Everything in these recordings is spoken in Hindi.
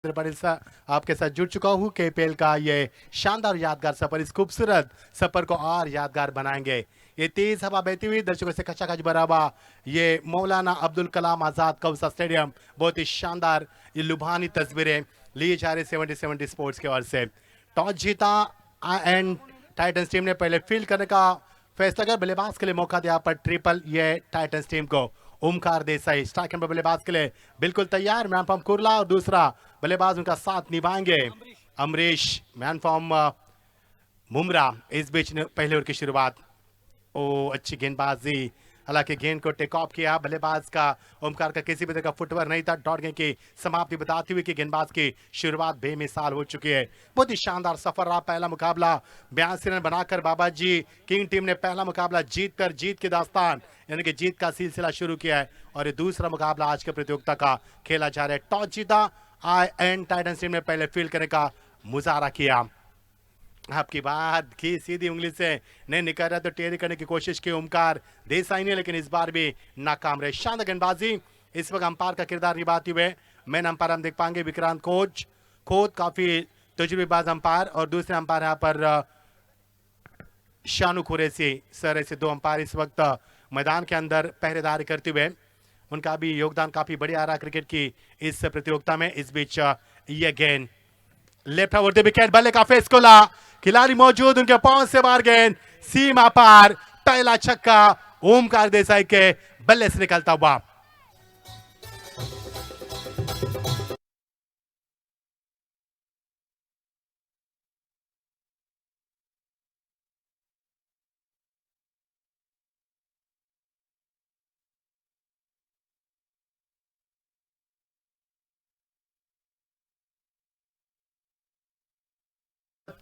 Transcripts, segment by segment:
आपके साथ जुड़ चुका हूँ। केपीएल का ये शानदार यादगार सफर इस खूबसूरत सफर को और यादगार बनाएंगे। ये तेज हवा बहती हुई दर्शकों से खचाखच भरा हुआ ये मौलाना अब्दुल कलाम आजाद कौसा स्टेडियम, बहुत ही शानदार ये लुभानी तस्वीरें लिए जा रही 70 स्पोर्ट्स की ओर से। टॉस जीता एंड टाइटंस टीम ने पहले फील्ड करने का फैसला कर बल्लेबाज के लिए मौका दिया पर ट्रिपल ये टाइटंस टीम को। ओमकार देसाई स्ट्राइक पर बल्लेबाज के लिए बिल्कुल तैयार, मैन फ्रॉम कुर्ला, और दूसरा बल्लेबाज उनका साथ निभाएंगे अमरीश, मैन फ्रॉम मुमरा। इस बीच पहले ओवर की शुरुआत, ओ अच्छी गेंदबाजी, हालांकि गेंद को टेक ऑफ किया बल्लेबाज का ओमकार का किसी भी तरह का फुटवर्क नहीं था। डॉट गेंद की समाप्ति बताती हुई कि गेंदबाज की शुरुआत बेमिसाल हो चुकी है। बहुत ही शानदार सफर रहा पहला मुकाबला। 82 रन बनाकर बाबाजी किंग टीम ने पहला मुकाबला जीतकर जीत की दास्तान यानी कि जीत का सिलसिला शुरू किया है और ये दूसरा मुकाबला आज के प्रतियोगिता का खेला जा रहा है। टॉस जीता एंड टाइटंस टीम ने पहले फील्ड करने का मुजाहरा किया। आपकी बात की सीधी उंगली से नहीं निकल रहा तो टेरी करने की कोशिश की ओमकार देसाई ने, लेकिन इस बार भी नाकाम रहे। शानदार गेंदबाजी इस वक्त अंपायर का किरदार निभाते हुए मैन अंपायर हम देख पाएंगे विक्रांत खोद काफी तजुर्बेबाज अंपायर, और दूसरे अंपायर यहाँ पर शानू कुरैशी सर। ऐसे दो अंपायर इस वक्त मैदान के अंदर पहरेदारी करते हुए, उनका भी योगदान काफी बढ़िया रहा क्रिकेट की इस प्रतियोगिता में। इस बीच ये गेंद लेफ्ट ओवर द विकेट, बल्ले का फेस खोला, खिलाड़ी मौजूद, उनके पांव से बाहर गेंद सीमा पार, पहला छक्का ओमकार देसाई के बल्ले से निकलता हुआ।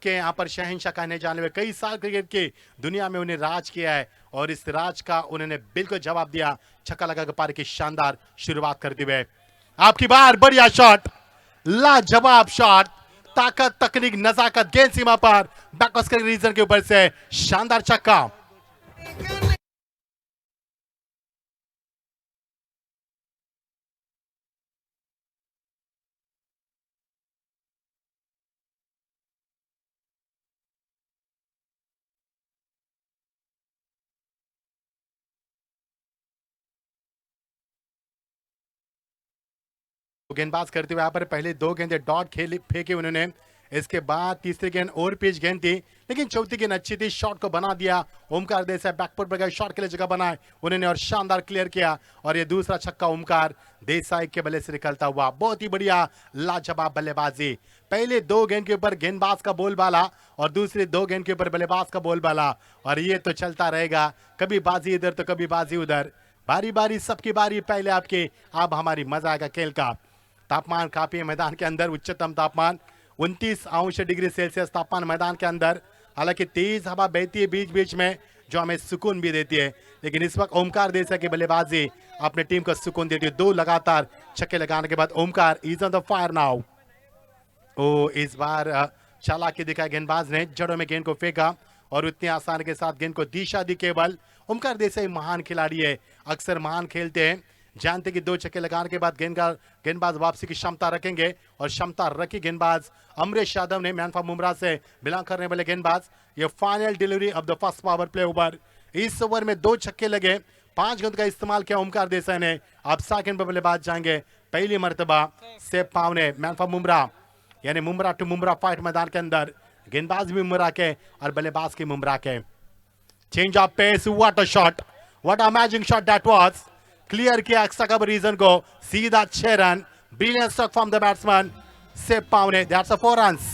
के यहाँ पर शहंशाह कहने जाने में कई साल क्रिकेट की दुनिया में उन्हें राज किया है और इस राज का उन्होंने बिल्कुल जवाब दिया छक्का लगाकर पारी की शानदार शुरुआत करते हुए। आपकी बार बढ़िया शॉट, लाजवाब शॉट, ताकत, तकनीक, नजाकत, गेंद सीमा पर बैकवर्ड के रीजन के ऊपर से शानदार छक्का। गेंदबाज करते हुए यहाँ पर पहले दो गेंदे डॉट खेले फेंके उन्होंने, इसके बाद तीसरी गेंद और पिच गेंद थी, लेकिन चौथी गेंद अच्छी थी, शॉट को बना दिया ओमकार देसाई। बैकफुट पर गए, शॉट के लिए जगह बनाए उन्होंने और शानदार क्लियर किया, और ये दूसरा छक्का ओमकार देसाई के बल्ले से निकलता हुआ। बहुत ही बढ़िया लाजवाब बल्लेबाजी, पहले दो गेंद के ऊपर गेंदबाज का बोलबाला और दूसरी दो गेंद के ऊपर बल्लेबाज का बोलबाला, और ये तो चलता रहेगा, कभी बाजी इधर तो कभी बाजी उधर, बारी बारी सबकी बारी, पहले आपकी अब हमारी, मजा आएगा खेल का। तापमान काफी है मैदान के अंदर, उच्चतम तापमान 29 अंश डिग्री सेल्सियस तापमान मैदान के अंदर। हालांकि तेज हवा बहती है बीच बीच में जो हमें सुकून भी देती है, लेकिन इस वक्त ओमकार देसाई की बल्लेबाजी अपने टीम को सुकून देती है। दो लगातार छक्के लगाने के बाद Omkar is on the fire now. ओ इस बार चालाकी दिखाई गेंदबाज ने, जड़ों में गेंद को फेंका और उतनी आसानी के साथ गेंद को दिशा दी केवल। ओमकार देसाई महान खिलाड़ी है, अक्सर महान खेलते हैं, जानते कि दो छक्के लगाने के बाद गेंदबाज वापसी की क्षमता रखेंगे, और क्षमता रखी गेंदबाज अमरीश यादव ने, मैन फ्रॉम मुमरा से बिलोंग करने वाले गेंदबाज। ये final delivery of the first power play over. इस ओवर में दो छक्के लगे, 5 गेंद का इस्तेमाल किया ओमकार देसाई ने। अब सेकंड पर बल्लेबाज जाएंगे, पहली मर्तबा सेफ पाव ने, मैन फ्रॉम मुमरा, यानी मुमरा टू मुमरा फाइट मैदान के अंदर, गेंदबाज भी मुमरा के और बल्लेबाज की मुमरा के। Change of pace, what a shot, what a amazing shot that was. Clear किया एक्स्ट्रा कवर रीजन को, सीधा 6 run, brilliant stroke from the batsman सेफ पाव ने, that's a 4 runs.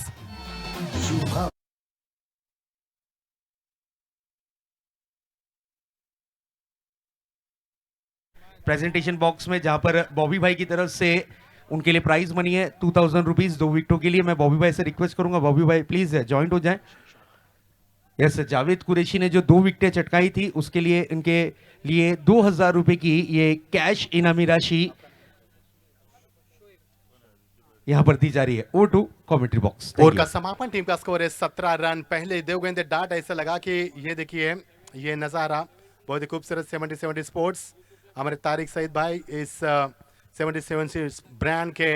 Presentation box में जहां पर बॉबी भाई की तरफ से उनके लिए प्राइज मनी है 2000 रुपीज 2 विकेटों के लिए। मैं बॉबी भाई से रिक्वेस्ट करूंगा, बॉबी भाई प्लीज ज्वाइंट हो जाएं। यस, जावेद कुरैशी ने जो 2 विकेटें चटकाई थी उसके लिए इनके लिए 2000 रुपए की ये कैश इनामी राशि यहां पर दी जा रही है। Over to commentary box. और का समापन टीम का स्कोर है 17 रन। पहले दो गेंदे डाट ऐसा लगा कि ये देखिए ये नजारा बहुत ही खूबसूरत। 70 स्पोर्ट्स हमारे तारिक सईद भाई इस 77 ब्रांड के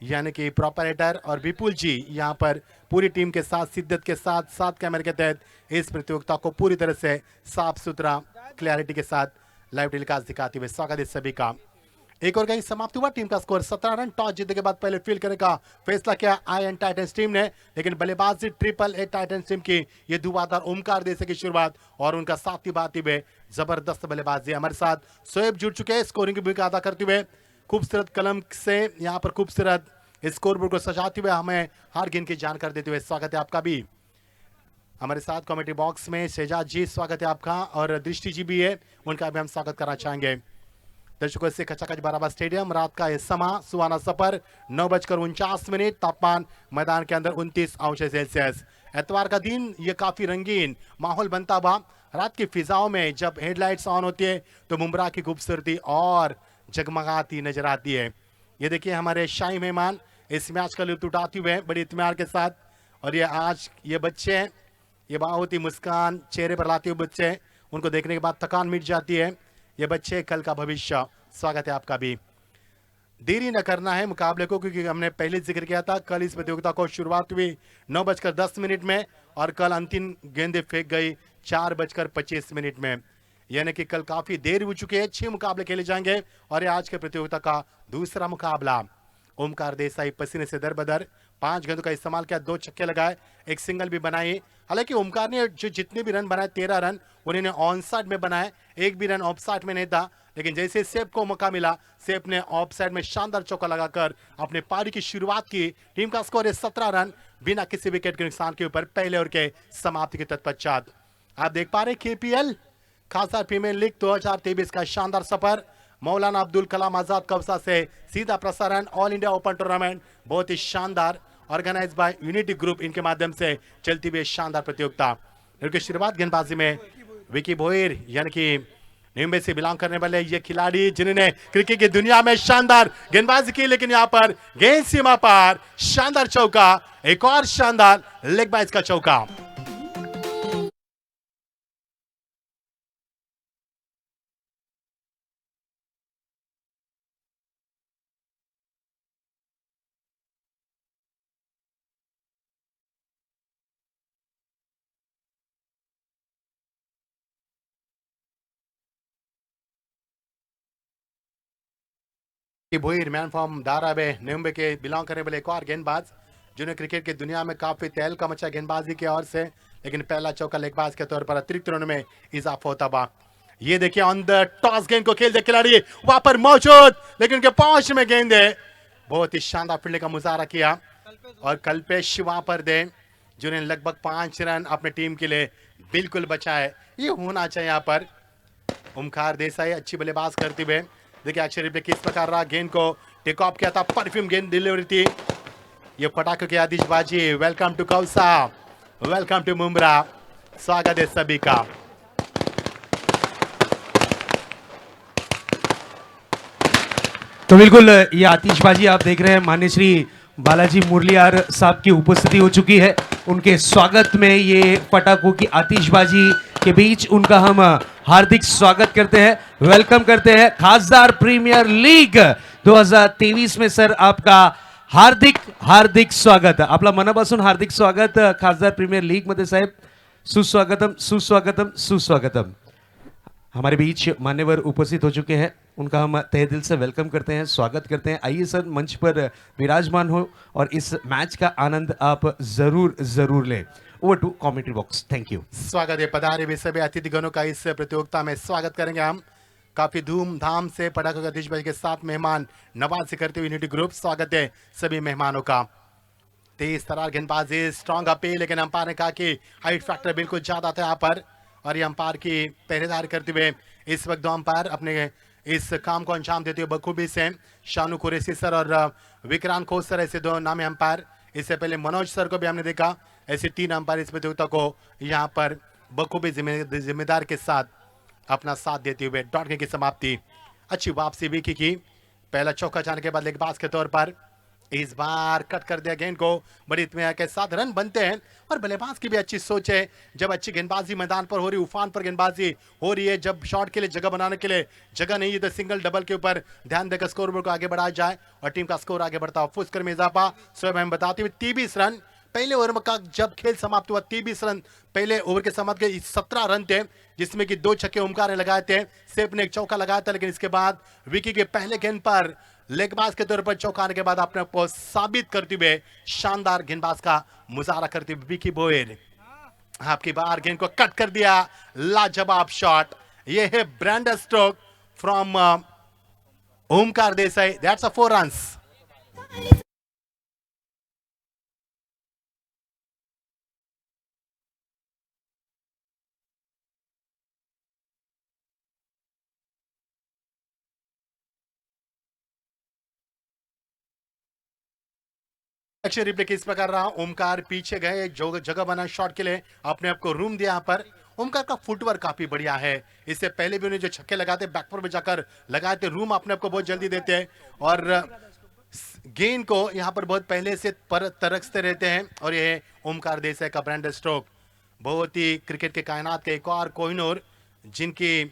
यानी कि प्रोपरेटर और विपुल जी यहाँ पर पूरी टीम के साथ शिद्दत के साथ 7 कैमरे के तहत इस प्रतियोगिता को पूरी तरह से साफ सुथरा क्लैरिटी के साथ लाइव टेलीकास्ट दिखाते हुए स्वागत है सभी का। एक और कहीं समाप्त हुआ, टीम का स्कोर 17 रन। टॉस जीतने के बाद पहले फील्ड करने का फैसला किया आयरन टाइटंस टीम ने, लेकिन बल्लेबाजी ट्रिपल ए टाइटंस टीम की ये धुआंधार ओमकार देसाई की शुरुआत और उनका साथ निभाते हुए जबरदस्त बल्लेबाजी। हमारे साथ शोएब जुड़ चुके हैं स्कोरिंग की भूमिका अदा करते हुए, खूबसूरत कलम से यहाँ पर खूबसूरत स्कोरबोर्ड को सजाते हुए हमें हार गिन की जानकारी देते हुए स्वागत है आपका भी। हमारे साथ कमेटी बॉक्स में शहजाद जी स्वागत है आपका, और दृष्टि जी भी है, उनका भी हम स्वागत करना चाहेंगे। दर्शकों से खचाखच बराबर स्टेडियम, रात का यह समा सुहाना सफर 9:49, तापमान मैदान के अंदर 29°C। एतवार का दिन ये काफी रंगीन माहौल बनता हुआ, रात की फिजाओं में जब हेडलाइट्स ऑन होती है तो मुंब्रा की खूबसूरती और जगमगाती नजर आती है। ये देखिए हमारे शाही मेहमान इस मैच का लुत्फ उठाते हुए बड़ी इत्मीनान के साथ, और ये आज ये बच्चे हैं, ये बहुत ही मुस्कान चेहरे पर लाते हुए बच्चे, उनको देखने के बाद थकान मिट जाती है। ये बच्चे कल का भविष्य। स्वागत है आपका भी। देरी न करना है मुकाबले को, क्योंकि हमने पहले जिक्र किया था कल इस प्रतियोगिता को शुरुआत हुई 9:10 में और कल अंतिम गेंदें फेंक गई 4:25 में, यानी कि कल काफी देर हो चुकी है। 6 मुकाबले खेले जाएंगे और ये आज के प्रतियोगिता का दूसरा मुकाबला। ओमकार देसाई पसीने से दरबदर, 5 गेंदों का इस्तेमाल किया, 2 छक्के लगाए, 1 सिंगल भी बनाई। हालांकि ओमकार ने जो जितने भी रन बनाए 13 रन उन्होंने ऑन साइड में बनाए, एक भी रन ऑफ साइड में नहीं था। लेकिन जैसे सेफ को मौका मिला, सेफ ने ऑफ साइड में शानदार चौका लगाकर अपने पारी की शुरुआत की। टीम का स्कोर है 17 रन बिना किसी विकेट के नुकसान के ऊपर पहले ओवर के समाप्ति के तत्पश्चात। आप देख पा रहे KPL खासदार प्रीमियर लीग 2023 का शानदार सफर, मौलाना अब्दुल कलाम आजाद कौसा से सीधा प्रसारण, ऑल इंडिया ओपन टूर्नामेंट, बहुत ही शानदार ऑर्गेनाइज बाय यूनिटी ग्रुप, इनके माध्यम से चलती हुई शानदार प्रतियोगिता। इनकी शुरुआत गेंदबाजी में विकी भोईर यानी कि मुंबई से बिलोंग करने वाले ये खिलाड़ी जिन्होंने क्रिकेट की दुनिया में शानदार गेंदबाजी की, लेकिन यहाँ पर गेंद सीमा पर शानदार चौका, एक और शानदार लेग बाइज का चौका। भोईर मैन फ्रॉम धारावे मुंबई के बिलोंग करने वाले एक और गेंदबाज जिन्होंने क्रिकेट की दुनिया में काफी तहलका मचा गेंदबाजी की ओर से, लेकिन पहला चौका लेगबाज के तौर पर अतिरिक्त रनों में इजाफा होता हुआ। ये देखिए ऑन द टॉस गेंद को खेलते खिलाड़ी वहां पर मौजूद, लेकिन उनके पहुंच में गेंद है, बहुत ही शानदार फील्डिंग का मुजाहरा किया। और कल्पेश वहां पर दे जिन्होंने लगभग 5 रन अपने टीम के लिए बिल्कुल बचाए। ये होना चाहिए यहाँ पर। ओमकार देसाई अच्छी बल्लेबाज करते हुए, देखिए अक्षर रिप्ले किस प्रकार रहा, गेंद को टेक ऑफ किया था, परफ्यूम गेंद डिलीवरी थी। ये पटाखों की आतिशबाजी। Welcome to Kausa, welcome to Mumbra, स्वागत है सभी का। तो बिल्कुल ये आतिशबाजी आप देख रहे हैं, मान्य श्री बालाजी मुरलियार साहब की उपस्थिति हो चुकी है। उनके स्वागत में ये पटाखों की आतिशबाजी के बीच उनका हम हार्दिक स्वागत करते हैं, वेलकम करते हैं। खासदार प्रीमियर लीग 2023 में सर आपका हार्दिक हार्दिक स्वागत, आपला मनापासून हार्दिक स्वागत खासदार प्रीमियर लीग मध्ये साहेब। सुस्वागतम सुस्वागतम सुस्वागतम। हमारे बीच मान्यवर उपस्थित हो चुके हैं, उनका हम तहे दिल से वेलकम करते हैं, स्वागत करते हैं। आइए सर मंच पर विराजमान हो और इस मैच का आनंद आप जरूर जरूर लें। Over to commentary box, thank you. स्वागत है पधारे हुए सभी अतिथिगणों का इस प्रतियोगिता में स्वागत करेंगे हम। काफी धूमधाम से पटाखों की आतिशबाजी के साथ मेहमान नवाजी करते हुए यूनिटी ग्रुप, स्वागत है सभी मेहमानों का। तेज तरार गेंदबाजी, स्ट्रॉन्ग अपील, लेकिन अंपायर ने कहा कि हाइट फैक्टर बिल्कुल ज्यादा था यहाँ पर, और ये अंपायर की पहरेदारी करते हुए इस वक्त दो अंपायर अपने इस काम को अंजाम देते हुए बखूबी से शानू कुरैशी सर और विक्रांत खोज सर, ऐसे दो नामी अंपायर। इससे पहले मनोज सर को भी हमने देखा, ऐसे 3 अंपायर इस प्रतियोगिता को यहाँ पर बखूबी जिम्मेदार के साथ अपना साथ देते हुए डॉट गेंद की समाप्ति। अच्छी वापसी विकी की, पहला चौका जाने के बाद लेगबाज के तौर पर इस बार कट कर दिया गेंद को, बड़ी इत्मीनान के साथ रन बनते हैं। और बल्लेबाज की भी अच्छी सोच है, जब अच्छी गेंदबाजी मैदान पर हो रही, उफान पर गेंदबाजी हो रही है, जब शॉट के लिए जगह बनाने के लिए जगह नहीं है, तो सिंगल डबल के ऊपर ध्यान देकर स्कोर बोर्ड को आगे बढ़ाया जाए और टीम का स्कोर आगे बढ़ता हुआ फुस्कर में इजाफा। स्वयं हम बताते हुए 23 रन पहले ओवर का जब खेल समाप्त हुआ, 23 रन पहले ओवर के समाप्त के 17 रन थे, जिसमें कि 2 छक्के ओमकार ने लगाए थे, सेफ ने एक चौका लगाया था। लेकिन इसके बाद विकी के पहले गेंद पर लेगबाज के तौर पर चौका आने के बाद अपने को साबित करते हुए शानदार गेंदबाज का मुजाहरा करते हुए विकी बोयर आपकी बार गेंद को कट कर दिया। लाजवाब शॉट, ये है brand stroke from Omkar Desai. That's a 4 runs. Akshay replay किस प्रकार रहा, ओमकार पीछे गए, जो जगह बना शॉट के लिए, अपने आप को रूम दिया। यहाँ पर ओमकार का फुटवर्क काफी बढ़िया है, इससे पहले भी उन्हें जो छक्के लगाते बैकफुट में जाकर लगाए थे, रूम अपने आप को बहुत जल्दी देते हैं और गेंद को यहाँ पर बहुत पहले से पर तरसते रहते हैं। और ये ओमकार देसाई का ब्रांड स्ट्रोक, बहुत ही क्रिकेट के कायनात के एक और कोहिनूर जिनकी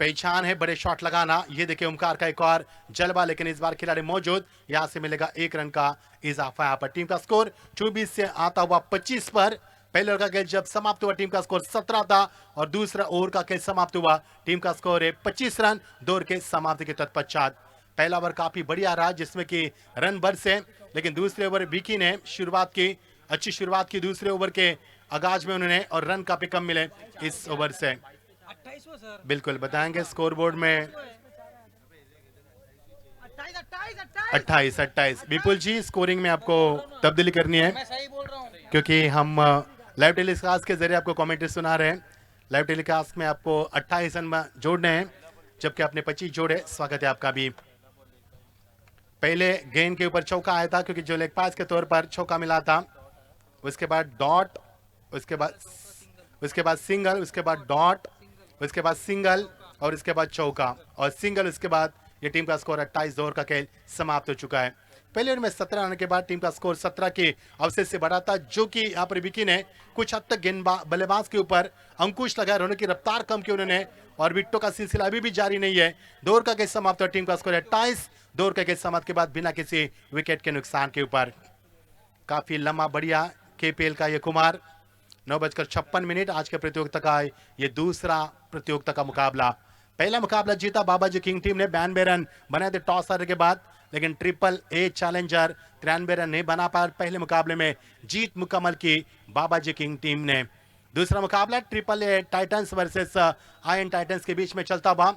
पहचान है बड़े शॉट लगाना। ये देखिए ओमकार का एक और जलवा, लेकिन इस बार खिलाड़ी मौजूद, यहां से मिलेगा 1 रन का इजाफा। यहाँ पर टीम का स्कोर 24 से आता हुआ 25 पर। पहले ओवर का खेल जब समाप्त हुआ टीम का स्कोर 17 था और दूसरा ओवर का खेल समाप्त हुआ टीम का स्कोर है 25 रन। दो ओवर के समाप्ति के तत्पश्चात पहला ओवर काफी बढ़िया रहा, जिसमें कि रन बरसे, लेकिन दूसरे ओवर विकी ने शुरुआत की, अच्छी शुरुआत की दूसरे ओवर के आगाज में उन्होंने, और रन काफी कम मिले इस ओवर से। बिल्कुल बताएंगे स्कोर बोर्ड में 28-28। विपुल जी विपुल जी में आपको तब्दीली करनी है, क्योंकि हम लाइव टेलीकास्ट के जरिए आपको कमेंट्री सुना रहे हैं। लाइव टेलीकास्ट में आपको 28 रन जोड़ने हैं, जबकि आपने 25 जोड़े। स्वागत है आपका भी। पहले गेंद के ऊपर चौका आया था, क्योंकि जो लेग पास के तौर पर चौका मिला था, उसके बाद डॉट, उसके बाद सिंगल, उसके बाद डॉट, उसके बाद सिंगल और इसके बाद चौका और सिंगल। उसके बाद ये टीम का स्कोर 28 ओवर का खेल समाप्त हो चुका है। पहले ओवर में 17 रन के बाद टीम का स्कोर 17 के अवशेष से बढ़ा था, जो कि यहाँ पर विकी ने कुछ हद तक गेंदबाज बल्लेबाज के ऊपर अंकुश लगाया, उन्होंने की रफ्तार कम की उन्होंने, और विकेटों का सिलसिला अभी भी जारी नहीं है। 2 ओवर का खेल समाप्त, टीम का स्कोर 28। 2 ओवर का खेल समाप्त के बाद बिना किसी विकेट के नुकसान के ऊपर काफी लंबा बढ़िया केपीएल का ये कुमार। 9:56 आज के प्रतियोगिता का ये दूसरा प्रतियोगिता का मुकाबला। पहला मुकाबला जीता बाबाजी किंग टीम ने, 92 रन बनाए थे टॉस हारने के बाद, लेकिन ट्रिपल ए चैलेंजर 93 रन नहीं बना पाया। पहले मुकाबले में जीत मुकम्मल की बाबाजी किंग टीम ने। दूसरा मुकाबला triple A Titans versus ion Titans के बीच में चलता हुआ।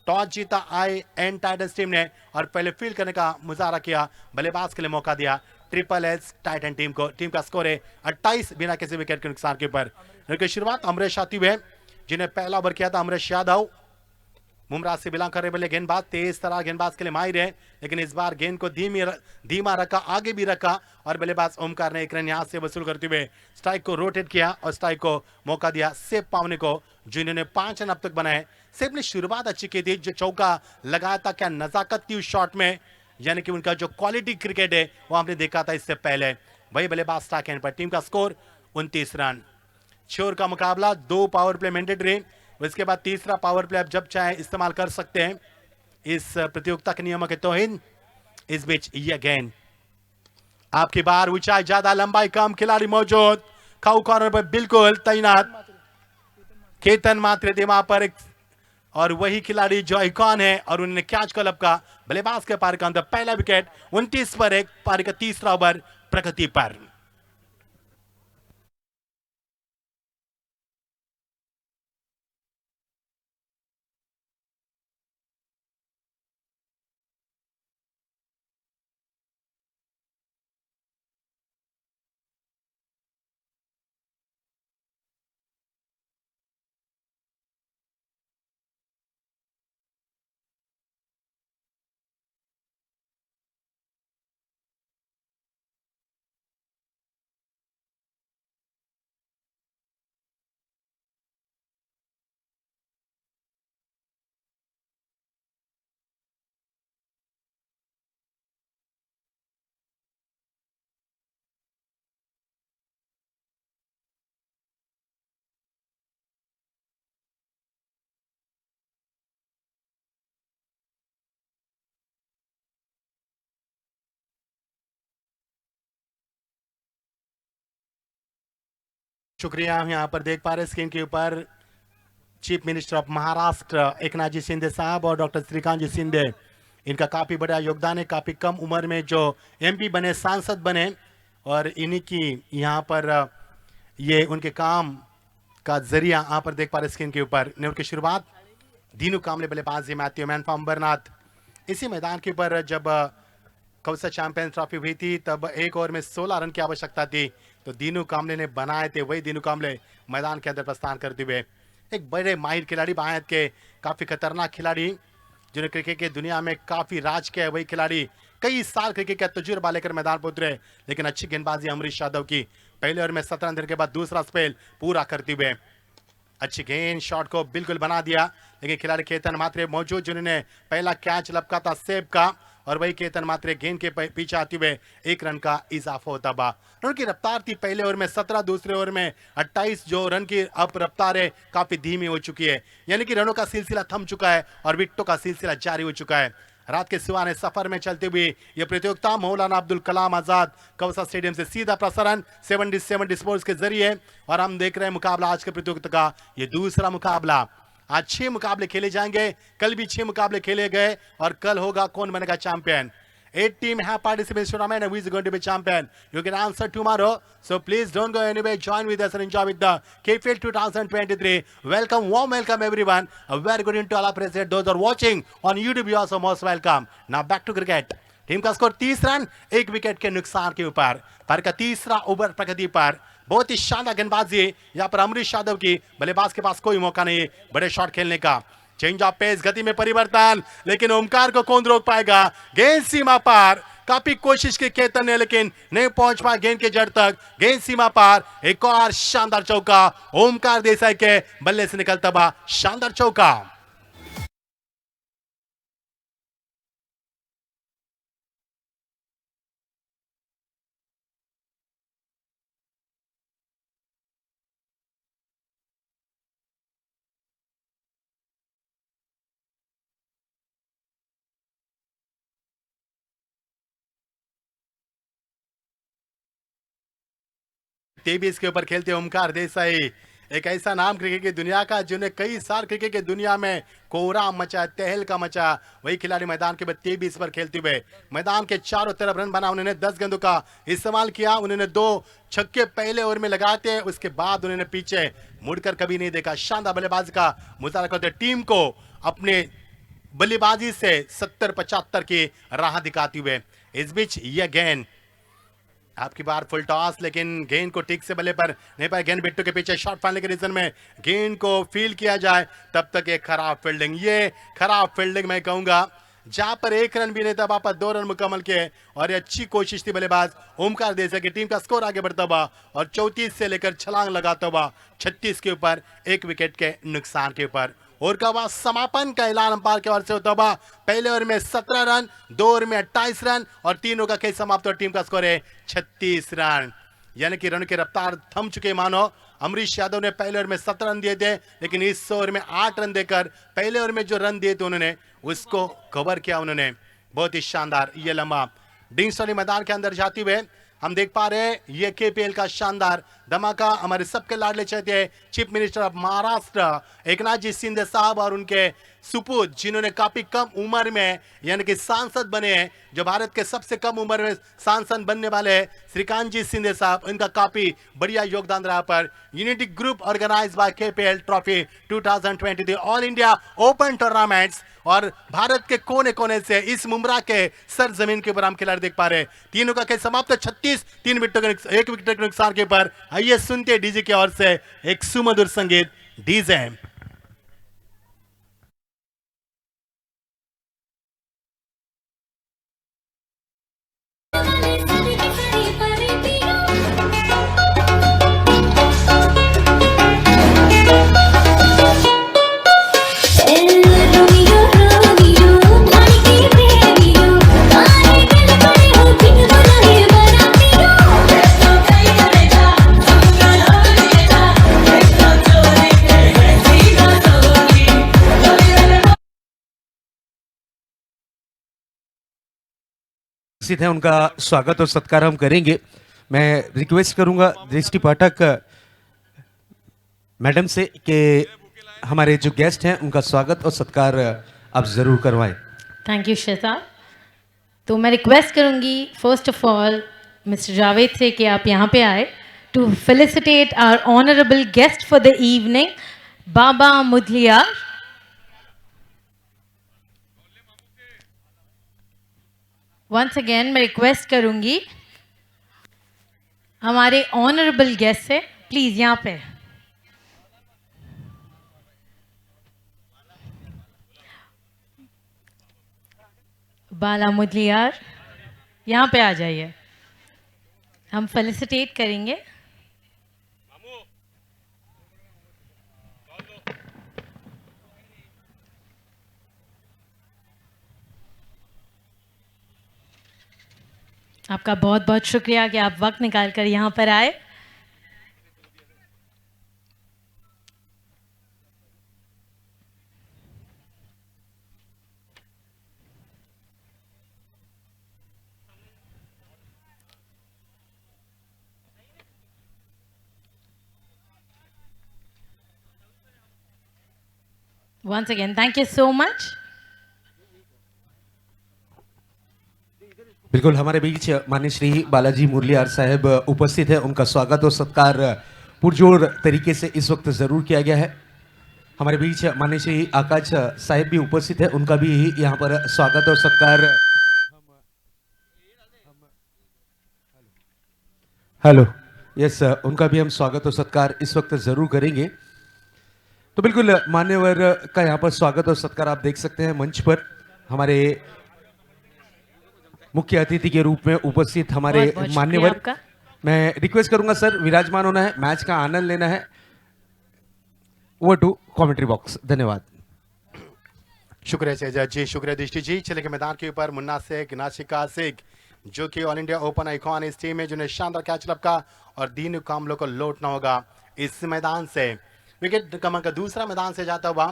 टॉस जीता आयन टाइटंस टीम ने और पहले फील्ड करने का मुजाहरा किया, बल्लेबाज के लिए मौका दिया ट्रिपल एस टाइटन टीम को। टीम का स्कोर है 28 बिना किसी विकेट के नुकसान के ऊपर। उनकी शुरुआत अमरीश आती हुए, जिन्हें पहला ओवर किया था अमरीश यादव, मुमराज से बिलोंग करने वाले गेंदबाज, तेज तरार गेंदबाज के लिए माहिर है, लेकिन इस बार गेंद को धीमा रखा, आगे भी रखा और बल्लेबाज ओमकार ने 1 रन यहां से वसूल करते हुए स्ट्राइक को रोटेट किया और स्ट्राइक को मौका दिया सेफ पावने को, जिन्होंने 5 रन अब तक बनाए। सेफ ने शुरुआत अच्छी की थी, जो चौका लगाया था, क्या नजाकत थी उस शॉट में, यानी कि उनका जो क्वालिटी क्रिकेट है वो हमने देखा था इससे पहले। वही बल्लेबाज स्ट्राइक एंड पर। टीम का स्कोर 29 रन। 6 ओवर का मुकाबला, 2 पावर प्ले मैंडेटरी, उसके बाद तीसरा पावर प्ले आप जब चाहे इस्तेमाल कर सकते हैं इस प्रतियोगिता के नियमों के तौहीन। इस बीच ये गेंद आपकी बार, ऊंचाई ज्यादा लंबाई कम, खिलाड़ी मौजूद, खाऊ कॉर्नर पर बिल्कुल तैनात केतन मात्र दिमाग पर और वही खिलाड़ी जो आइकॉन है, और उन्होंने कैच को लपका बल्लेबाज के पार का अंदर पहला विकेट। 29 पर 1 पारी का तीसरा ओवर प्रगति पर। शुक्रिया। हम यहाँ पर देख पा रहे हैं स्क्रीन के ऊपर chief minister of Maharashtra Eknath ji Shinde साहब और डॉक्टर श्रीकांत जी शिंदे, इनका काफी बड़ा योगदान है। काफी कम उम्र में जो एमपी बने, सांसद बने, और इन्हीं की यहाँ पर ये उनके काम का जरिया यहाँ पर देख पा रहे स्क्रीन के ऊपर। ने उनकी शुरुआत दीनू कामले बल्लेबाजी, मैथ्यू मैन फ्रॉम अम्बरनाथ। इसी मैदान के ऊपर जब कौसा चैंपियंस ट्रॉफी हुई थी तब एक ओवर में 16 रन की आवश्यकता थी, तो दीनू कामले ने बनाए थे। वही दीनू कामले मैदान के अंदर प्रस्थान करते हुए एक बड़े माहिर खिलाड़ी, बायत के काफी खतरनाक खिलाड़ी, जिन्हें क्रिकेट की दुनिया में काफी राज किया है। वही खिलाड़ी कई साल क्रिकेट का तजुर्बा लेकर मैदान पर उतरे, लेकिन अच्छी गेंदबाजी अमरीश यादव की। पहले ओवर में 17 रन के बाद दूसरा स्पेल पूरा करते हुए अच्छी गेंद शॉट को बिल्कुल बना दिया, लेकिन खिलाड़ी केतन मात्रे मौजूद जिन्होंने पहला कैच लपका था सेब का, और वही केतन मात्रे गेंद के पीछे आते हुए 1 रन का इजाफा होता बा। रन की रफ्तार थी पहले ओवर में 17, दूसरे ओवर में 28। जो रन की अब रफ्तार है काफी धीमी हो चुकी है, यानी कि रनों का सिलसिला थम चुका है और विकेटों का सिलसिला जारी हो चुका है। रात के सुहाने सफर में चलते हुए यह प्रतियोगिता मौलाना अब्दुल कलाम आजाद कौसा स्टेडियम से सीधा प्रसारण 70 स्पोर्ट्स के जरिए, और हम देख रहे हैं मुकाबला आज के प्रतियोगिता का ये दूसरा मुकाबला। आज 6 मुकाबले खेले जाएंगे, कल भी 6 मुकाबले खेले गए, और कल होगा कौन बनेगा champion. 8 teams have participated in this tournament and who is going to be champion? You can answer tomorrow. So please don't go anywhere. Join with us and enjoy with the KPL 2023. Welcome, warm welcome everyone. A very good into all our president. Those are watching on YouTube, you also most welcome. Now back to cricket. Team का स्कोर 30 रन, 1 विकेट के नुकसान के ऊपर। पर का तीसरा ओवर प्रगति पर बहुत ही शानदार गेंदबाजी यहाँ पर अमरीश यादव की। बल्लेबाज के पास कोई मौका नहीं बड़े शॉट खेलने का। चेंज ऑफ पेस, गति में परिवर्तन, लेकिन ओमकार को कौन रोक पाएगा। गेंद सीमा पार, काफी कोशिश की केतन ने, लेकिन नहीं पहुंच पाया गेंद के जड़ तक। गेंद सीमा पार, एक और शानदार चौका ओमकार देसाई के बल्ले से निकलता बा शानदार चौका। तेबीस के ऊपर खेलते ओमकार देसाई, एक ऐसा नाम क्रिकेट की दुनिया का जिन्हें कई साल क्रिकेट की दुनिया में कोहराम मचा, तहलका मचा। वही खिलाड़ी मैदान के बाद 23 पर खेलते हुए मैदान के चारों तरफ रन बना। उन्होंने 10 गेंदों का इस्तेमाल किया, उन्होंने 2 छक्के पहले ओवर में लगाते, उसके बाद उन्होंने पीछे मुड़कर कभी नहीं देखा। शानदार बल्लेबाजी का मुजाहरा करते टीम को अपने बल्लेबाजी से 70-75 की राह दिखाते हुए। इस बीच यह गेंद आपकी बार फुल टॉस, लेकिन गेंद को ठीक से बल्ले पर नहीं पाए। गेंद बिट्टू के पीछे शॉट फाड़ने के रीजन में गेंद को फील किया जाए, तब तक एक खराब फील्डिंग। ये खराब फील्डिंग मैं कहूंगा, जहां पर 1 रन भी नहीं था, वहां पर 2 रन मुकम्मल किए, और ये अच्छी कोशिश थी बल्लेबाज ओमकार देसाई की। टीम का स्कोर आगे बढ़ता हुआ और 34 से लेकर छलांग लगाता हुआ 36 के ऊपर 1 विकेट के नुकसान के ऊपर। और का बाद समापन का ऐलान अंपायर के ओर से होता हुआ। पहले ओवर में 17 रन, 2 ओवर में 28 रन, और 3 ओवर का खेल समाप्त, और टीम का स्कोर है 36 रन। यानी कि रन की रफ्तार थम चुके मानो। अमरीश यादव ने पहले ओवर में 17 रन दिए थे, लेकिन इस ओवर में 8 रन देकर पहले ओवर में जो रन दिए थे उन्होंने उसको कवर किया। उन्होंने बहुत ही शानदार ये लम्हा डिंगस्टोनी मैदान के अंदर जाते हुए हम देख पा रहे हैं। ये केपीएल का शानदार धमाका हमारे सबके लाडले चाहते chief minister of Maharashtra Eknath ji Shinde साहब और उनके सुपुत्र, जिन्होंने काफी कम उम्र में यानी कि सांसद बने हैं, जो भारत के सबसे कम उम्र में सांसद बनने वाले श्रीकांत जी शिंदे साहब, इनका काफी बढ़िया योगदान रहा। पर unity group organized by KPL trophy 2023 all India open tournaments, और भारत के कोने कोने से इस मुमरा के सरजमीन के ऊपर हम खिलाड़ी देख पा रहे हैं। तीनों का खेल समाप्त, 36, 3 विकेटों के 1 विकेट के नुकसान के ऊपर। आइए सुनते डीजे की ओर से एक सुमधुर संगीत डीजे। उपस्थित है, उनका स्वागत और सत्कार हम करेंगे। मैं रिक्वेस्ट करूंगा दृष्टि पाठक मैडम से कि हमारे जो गेस्ट हैं उनका स्वागत और सत्कार आप जरूर करवाएं। Thank you Shahzad. तो मैं रिक्वेस्ट करूंगी first of all mister Javed से कि आप यहाँ पे आए to felicitate our honourable guest for the evening, Baba Mudaliar. Once again मैं रिक्वेस्ट करूंगी हमारे ऑनरेबल गेस्ट से, प्लीज यहाँ पे। बाला मुदलियार यहाँ पे आ जाइए, हम फेलिसिटेट करेंगे। आपका बहुत बहुत शुक्रिया कि आप वक्त निकाल कर यहाँ पर आए। Once again, thank you so much. बिल्कुल हमारे बीच माननीय श्री बालाजी मुरलियार साहब उपस्थित है, उनका स्वागत और सत्कार पुरजोर तरीके से इस वक्त जरूर किया गया है। हमारे बीच माननीय श्री आकाश साहब भी उपस्थित है, उनका भी यहाँ पर स्वागत और सत्कार। हेलो, यस, उनका भी हम स्वागत और सत्कार इस वक्त जरूर करेंगे। तो बिल्कुल मान्यवर का यहाँ पर स्वागत और सत्कार आप देख सकते हैं मंच पर। हमारे मुख्य अतिथि के रूप में उपस्थित हमारे बहुत बहुत शुक्रिया मान्यवर, आपका। मैं रिक्वेस्ट करूंगा सर विराजमान होना है, मैच का आनंद लेना है। ओवर टू कमेंट्री बॉक्स, धन्यवाद। शुक्रिया शहजाद जी, शुक्रिया दृष्टि जी। चले के मैदान के ऊपर मुन्ना शेख, नाशिका शेख, जो कि ऑल इंडिया ओपन आइकॉन इस टीम में, जिन्हें शानदार कैच लपका और दीन कामलों को लौटना होगा इस मैदान से। विकेट कमर का दूसरा मैदान से जाता हुआ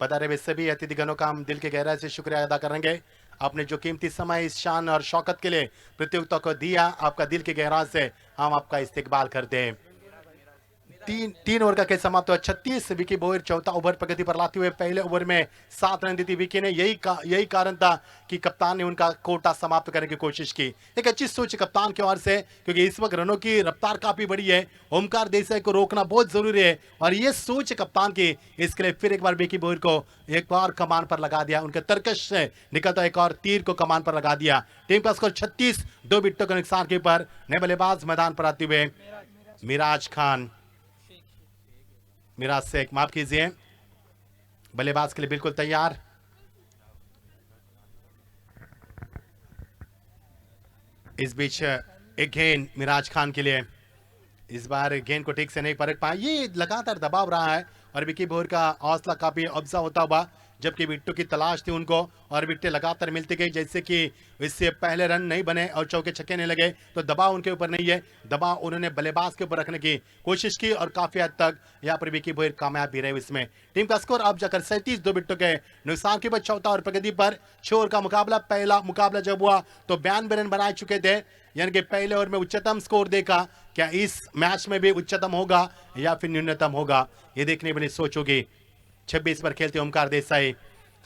पता रहे सभी अतिथिगणों का हम दिल के गहराई से शुक्रिया अदा करेंगे। आपने जो कीमती समय इस शान और शौकत के लिए प्रतियोगिता को दिया, आपका दिल के गहराई से हम आपका इस्तेकबाल करते हैं। तीन ओवर का खेल समाप्त हुआ। 36 विकी बोयर चौथा ओवर प्रगति पर लाते हुए पहले ओवर में 7 रन दी थी विकी ने। यही कारण था कि कप्तान ने उनका कोटा समाप्त करने की कोशिश की। एक अच्छी सोच कप्तान की ओर से, क्योंकि इस वक्त रनों की रफ्तार काफी बड़ी है। ओमकार देसाई को रोकना बहुत जरूरी है और ये सोच कप्तान की, इसके लिए फिर एक बार विकी बोयर को एक बार कमान पर लगा दिया। उनके तरकश से निकलता एक और तीर को कमान पर लगा दिया। टीम का स्कोर 36, 2 विकेटों के नुकसान के ऊपर नए बल्लेबाज मैदान पर आते हुए मिराज शेख, माफ कीजिए, बल्लेबाज के लिए बिल्कुल तैयार। इस बीच एक गेंद मिराज खान के लिए, इस बार गेंद को ठीक से नहीं परख पाए। ये लगातार दबाव रहा है और विकी बोयर का हौसला काफी अफजा होता हुआ, जबकि विकेटों की तलाश थी उनको और विकेटें लगातार मिलती गई। जैसे कि इससे पहले रन नहीं बने और चौके छक्के नहीं लगे, तो दबाव उनके ऊपर नहीं है। दबाव उन्होंने बल्लेबाज के ऊपर रखने की कोशिश की और काफी हद तक यहाँ पर विकी बोयर कामयाब भी रहे। इसमें टीम का स्कोर अब जाकर 37, 2 विकेटों के नुकसान के बाद चौथा और प्रगति पर 6 ओवर का मुकाबला। पहला मुकाबला जब हुआ तो 92 रन बनाए चुके थे, यानी कि पहले ओवर में उच्चतम स्कोर देखा। क्या इस मैच में भी उच्चतम होगा या फिर न्यूनतम होगा, ये देखने वाली सोच होगी। 26 पर खेलते ओमकार देसाई,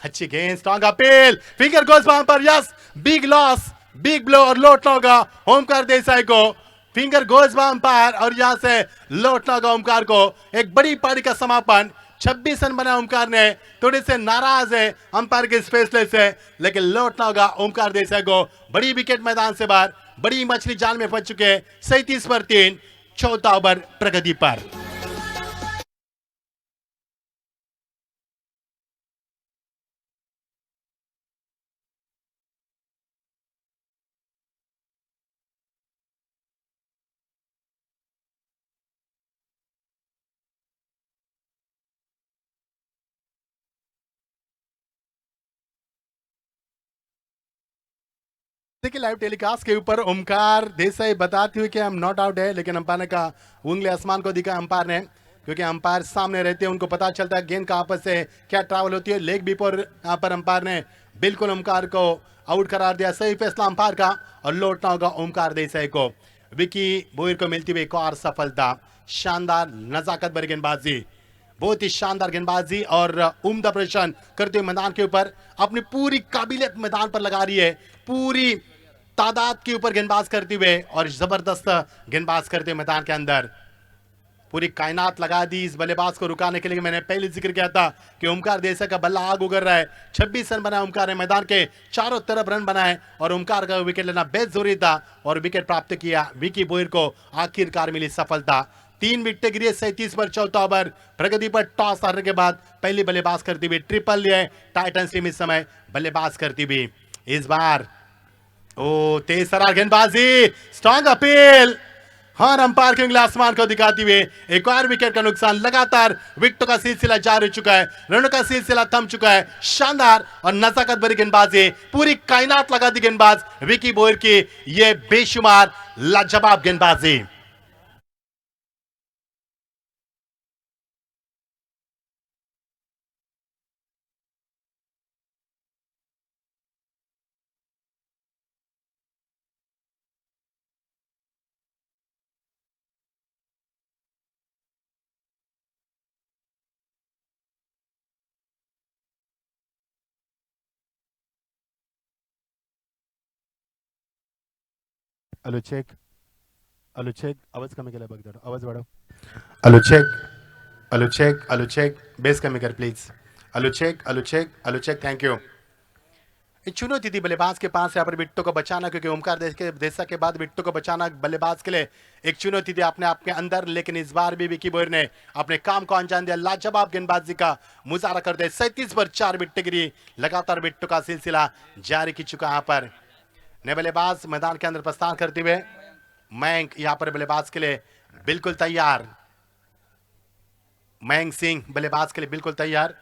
अच्छी गेंद, स्ट्रॉन्ग अपील, फिंगर गोल्स वहां पर, yes, big loss, big blow और लौटना होगा ओमकार देसाई को। फिंगर गोल्स वहां पर और यहां से लौटना होगा ओमकार को। एक बड़ी पारी का समापन, 26 रन बना ओमकार ने। थोड़े से नाराज है अंपायर के इस फैसले से, लेकिन लौटना होगा ओमकार देसाई को। बड़ी विकेट मैदान से बाहर, बड़ी मछली जाल में फंस चुके हैं। 37 पर 3, चौथा ओवर प्रगति पर। देखिए लाइव टेलीकास्ट के ऊपर ओमकार देसाई बताते हुए कि हम नॉट आउट है, लेकिन अंपायर ने कहा, उंगली आसमान को दिखा अंपायर ने, क्योंकि अंपायर सामने रहते हैं, उनको पता चलता है गेंद कहां पर से क्या ट्रैवल होती है। लेग बी पर यहाँ पर अंपायर ने बिल्कुल ओमकार को आउट करार दिया। सही फैसला अंपायर का और लौटना होगा ओमकार देसाई को। विकी बोयर को मिलती हुई एक और सफलता। शानदार नजाकत भरी गेंदबाजी, बहुत ही शानदार गेंदबाजी और उम्दा प्रदर्शन करते हुए मैदान के ऊपर अपनी पूरी काबिलियत मैदान पर लगा रही है, पूरी तादाद के ऊपर गेंदबाज करते हुए और जबरदस्त गेंदबाज करते हुए मैदान के अंदर पूरी कायनात लगा दी इस बल्लेबाज को रुकाने के लिए। मैंने पहले जिक्र किया था कि ओमकार देसाई का बल्ला आग उगर रहा है। 26 रन बनाए ओमकार ने, मैदान के चारों तरफ रन बनाए और ओमकार का विकेट लेना बेहद जरूरी था और विकेट प्राप्त किया। विकी बोयर को आखिरकार मिली सफलता। 3 विकेट गिरी 37 पर चौथा ओवर। प्रगति पर टॉस हारने के बाद पहली बल्लेबाज करती हुई ट्रिपल लिए टाइटंस टीम इस समय बल्लेबाज करती हुई। इस बार तेज तर्रार गेंदबाजी, स्ट्रॉन्ग अपील, हाँ अंपायर के उंगली आसमान को दिखाती हुए एक और विकेट का नुकसान। लगातार विकेटों का सिलसिला जारी हो चुका है, रनों का सिलसिला थम चुका है। शानदार और नजाकत भरी गेंदबाजी, पूरी कायनात लगा दी गेंदबाज विकी बोयर की ये बेशुमार लाजवाब गेंदबाजी। हेलो चेक, हेलो चेक, आवाज कमी केला बघ जरा, आवाज वाढव। Hello check, hello check, hello check, bass कमी कर please. Hello check, hello check, hello check, thank you. एक चुनौती थी बल्लेबाज के पास यहाँ पर विकेटों को बचाना, क्योंकि ओमकार देसाई के बाद विकेटों को बचाना बल्लेबाज के लिए एक चुनौती थी अपने आप के अंदर। लेकिन इस बार भी विकी बोयर ने अपने काम को अंजाम दिया, लाजवाब गेंदबाजी का मुजाहरा करते। 37 पर 4 विकेट गिरी, लगातार विकेटों का सिलसिला जारी की चुका। यहाँ पर नए बल्लेबाज मैदान के अंदर प्रस्थान करते हुए मयंक यहाँ पर बल्लेबाज के लिए बिल्कुल तैयार। मयंक सिंह बल्लेबाज के लिए बिल्कुल तैयार।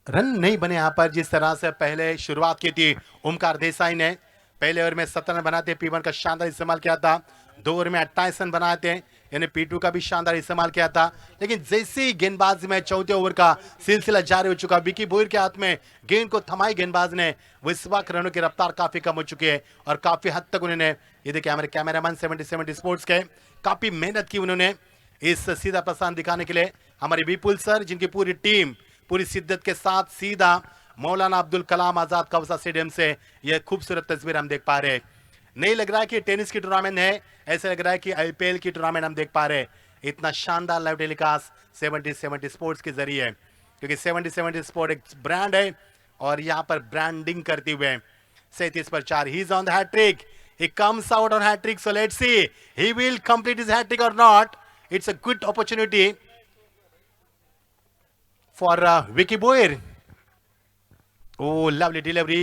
रन नहीं बने यहां पर, जिस तरह से पहले शुरुआत की थी ओमकार देसाई ने। पहले ओवर में 17 रन बनाते P1 का शानदार इस्तेमाल किया था, 2 ओवर में 28 रन बनाए थे, यानी P2 का भी शानदार इस्तेमाल किया था। लेकिन जैसे ही गेंदबाजी में चौथे ओवर का सिलसिला जारी हो चुका, विकी बोयर के हाथ में गेंद को थमाई गेंदबाज ने, वो इस वक्त रनों की रफ्तार काफी कम हो चुकी है और काफी हद तक उन्होंने, ये देखिए हमारे कैमरामैन 70 स्पोर्ट्स के, काफी मेहनत की उन्होंने इस सीधा प्रसारण दिखाने के लिए। हमारे विपुल सर, जिनकी पूरी टीम पूरी शिद्दत के साथ सीधा मौलाना अब्दुल कलाम आजाद कौसा स्टेडियम से यह खूबसूरत तस्वीर हम देख पा रहे हैं। नहीं लग रहा है कि टेनिस की टूर्नामेंट है, ऐसा लग रहा है कि आईपीएल की टूर्नामेंट हम देख पा रहे हैं। इतना शानदार लाइव टेलीकास्ट 70 स्पोर्ट्स के जरिए, क्योंकि 70 स्पोर्ट एक ब्रांड है और यहाँ पर ब्रांडिंग करते हुए 37 पर 4, he is on the hat trick, he comes out on hat trick, so let's see he will complete his hat trick or not. It's a good opportunity for Vicky Boyer. Oh, lovely delivery,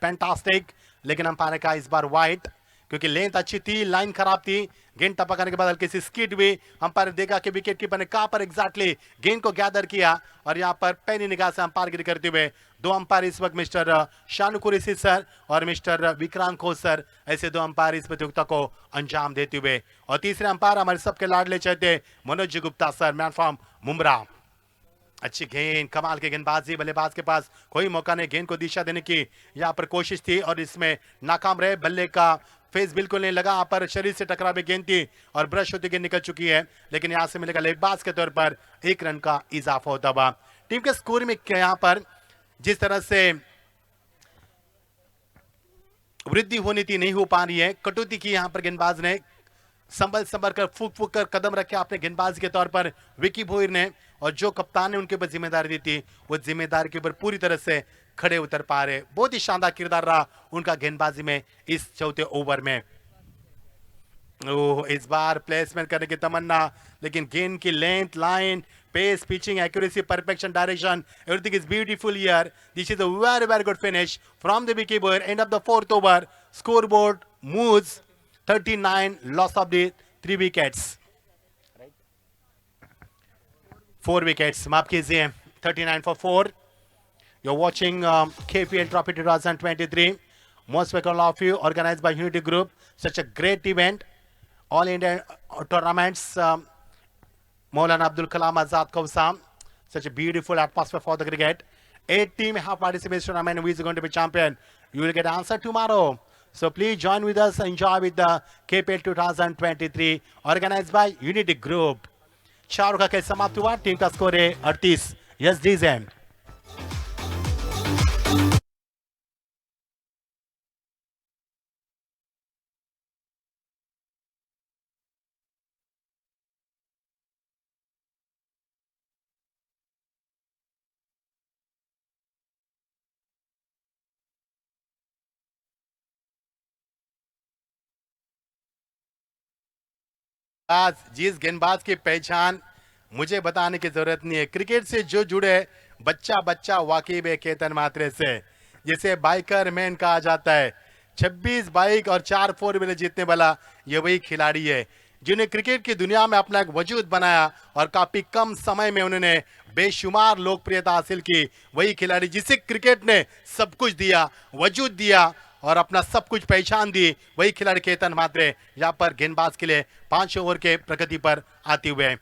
fantastic. लेकिन अंपायर का इस बार वाइट, क्योंकि लेंथ अच्छी थी, लाइन खराब थी। गेंद टपकाने के बाद हल्की सी स्किड हुई। अंपायर देखा कि विकेट कीपर ने कहां पर एग्जैक्टली गेंद को गैदर किया और यहां पर पैनी निगाह से अंपायर गिरी करते हुए दो अंपायर इस वक्त मिस्टर शानू कुरैशी सर और मिस्टर विक्रांत खोज सर, ऐसे दो अंपायर इस प्रतियोगिता को अंजाम देते हुए। और तीसरे अंपायर हमारे सबके लाडले चाहते Manoj Gupta sir, man from Mumbra. अच्छी गेंद, कमाल की गेंदबाजी, बल्लेबाज के पास कोई मौका नहीं, गेंद को दिशा देने की यहाँ पर कोशिश थी और इसमें नाकाम रहे। बल्ले का फेस बिल्कुल नहीं लगा, यहाँ पर शरीर से टकरा भी गेंद थी और ब्रश होती गेंद निकल चुकी है। लेकिन यहाँ से मिलेगा लेगबाज के तौर पर 1 रन का इजाफा होता हुआ। टीम के स्कोर में यहाँ पर जिस तरह से वृद्धि होनी थी, नहीं हो पा रही है। कटौती की यहाँ पर गेंदबाज ने, संभल कर फूक कर कदम रखे आपने गेंदबाज के तौर पर विकी बोयर ने, और जो कप्तान ने उनके ऊपर जिम्मेदारी दी थी वो जिम्मेदारी के ऊपर पूरी तरह से खड़े उतर पा रहे। बहुत ही शानदार किरदार रहा उनका गेंदबाजी में इस चौथे ओवर में। ओह, इस बार प्लेसमेंट करने की तमन्ना, लेकिन गेंद की length, line, pace, pitching accuracy, perfection, direction, everything is beautiful here. This is a very very good finish from the Vicky Boyer. End of the 4th over, scoreboard moves 39, loss of the 3 wickets, 4 wickets, माफ कीजिए, 39 for 4. You're watching KPL Trophy 2023, most welcome all of you, organized by Unity Group. Such a great event, all India tournaments, Maulana Abdul Kalam Azad Kausa. Such a beautiful atmosphere for the cricket. 8 teams have participated in the tournament. Who is going to be champion? You will get answer tomorrow. So please join with us, enjoy with the KPL 2023 organized by Unity Group. 4 over का खेल समाप्त हुआ, टीम का स्कोर है 38। Yes DJ. आज जिस गेंदबाज की पहचान मुझे बताने की जरूरत नहीं है, क्रिकेट से जो जुड़े बच्चा बच्चा वाकई में केतन मात्रे से, जिसे बाइकर मैन कहा जाता है। 26 बाइक और 4 फोर व्हीलर जीतने वाला ये वही खिलाड़ी है जिन्हें क्रिकेट की दुनिया में अपना एक वजूद बनाया और काफी कम समय में उन्होंने बेशुमार लोकप्रियता हासिल की। वही खिलाड़ी जिसे क्रिकेट ने सब कुछ दिया, वजूद दिया और अपना सब कुछ पहचान दी, वही खिलाड़ी केतन मात्रे यहाँ पर गेंदबाज के लिए 5 ओवर के प्रगति पर आते हुए।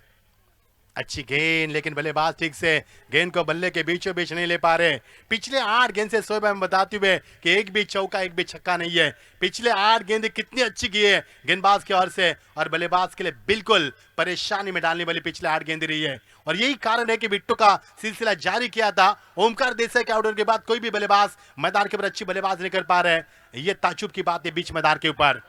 अच्छी गेंद, लेकिन बल्लेबाज ठीक से गेंद को बल्ले के बीचों बीच नहीं ले पा रहे। पिछले 8 गेंद से शोएब अहमद बताते हुए कि एक भी चौका एक भी छक्का नहीं है। पिछले 8 गेंदें कितनी अच्छी की है गेंदबाज की ओर से, और बल्लेबाज के लिए बिल्कुल परेशानी में डालने वाली पिछले 8 गेंदें रही है। और यही कारण है कि बिट्टू का सिलसिला जारी किया था। ओमकार देसाई के आउट होने के बाद कोई भी बल्लेबाज मैदान के ऊपर अच्छी बल्लेबाज नहीं कर पा रहे। ये ताजुब की बात है बीच मैदान के ऊपर।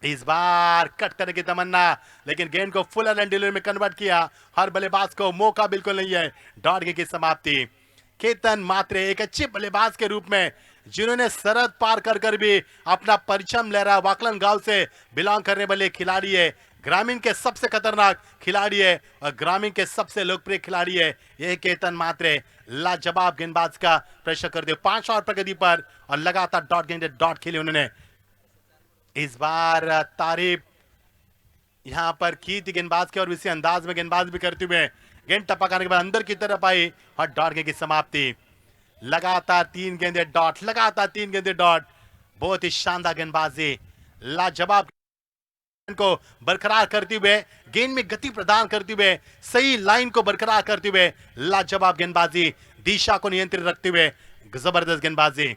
इस बार कट करने की तमन्ना, लेकिन गेंद को फुल एंड डिलीवरी में कन्वर्ट किया। हर बल्लेबाज को मौका बिल्कुल नहीं है। डॉट की समाप्ति। केतन मात्रे एक अच्छे बल्लेबाज के रूप में जिन्होंने सरहद पार कर कर भी अपना परचम लहरा, वाकलन गांव से बिलोंग करने वाले खिलाड़ी है। ग्रामीण के सबसे खतरनाक खिलाड़ी है और ग्रामीण के सबसे लोकप्रिय खिलाड़ी है यह केतन मात्रे। लाजवाब गेंदबाज का प्रेशर करते 5 ओवर प्रगति पर और लगातार डॉट गेंद डॉट खेले उन्होंने। इस बार तारीफ यहां पर की थी गेंदबाज के, और इसी अंदाज में गेंदबाज भी करते हुए गेंद टपकाने के बाद अंदर की तरफ आई और डॉट की समाप्ति। लगातार 3 गेंदे डॉट, लगातार 3 गेंदे डॉट। बहुत ही शानदार गेंदबाजी, लाजवाब को बरकरार करते हुए, गेंद में गति प्रदान करते हुए, सही लाइन को बरकरार करते हुए लाजवाब गेंदबाजी, दिशा को नियंत्रित रखते हुए जबरदस्त गेंदबाजी।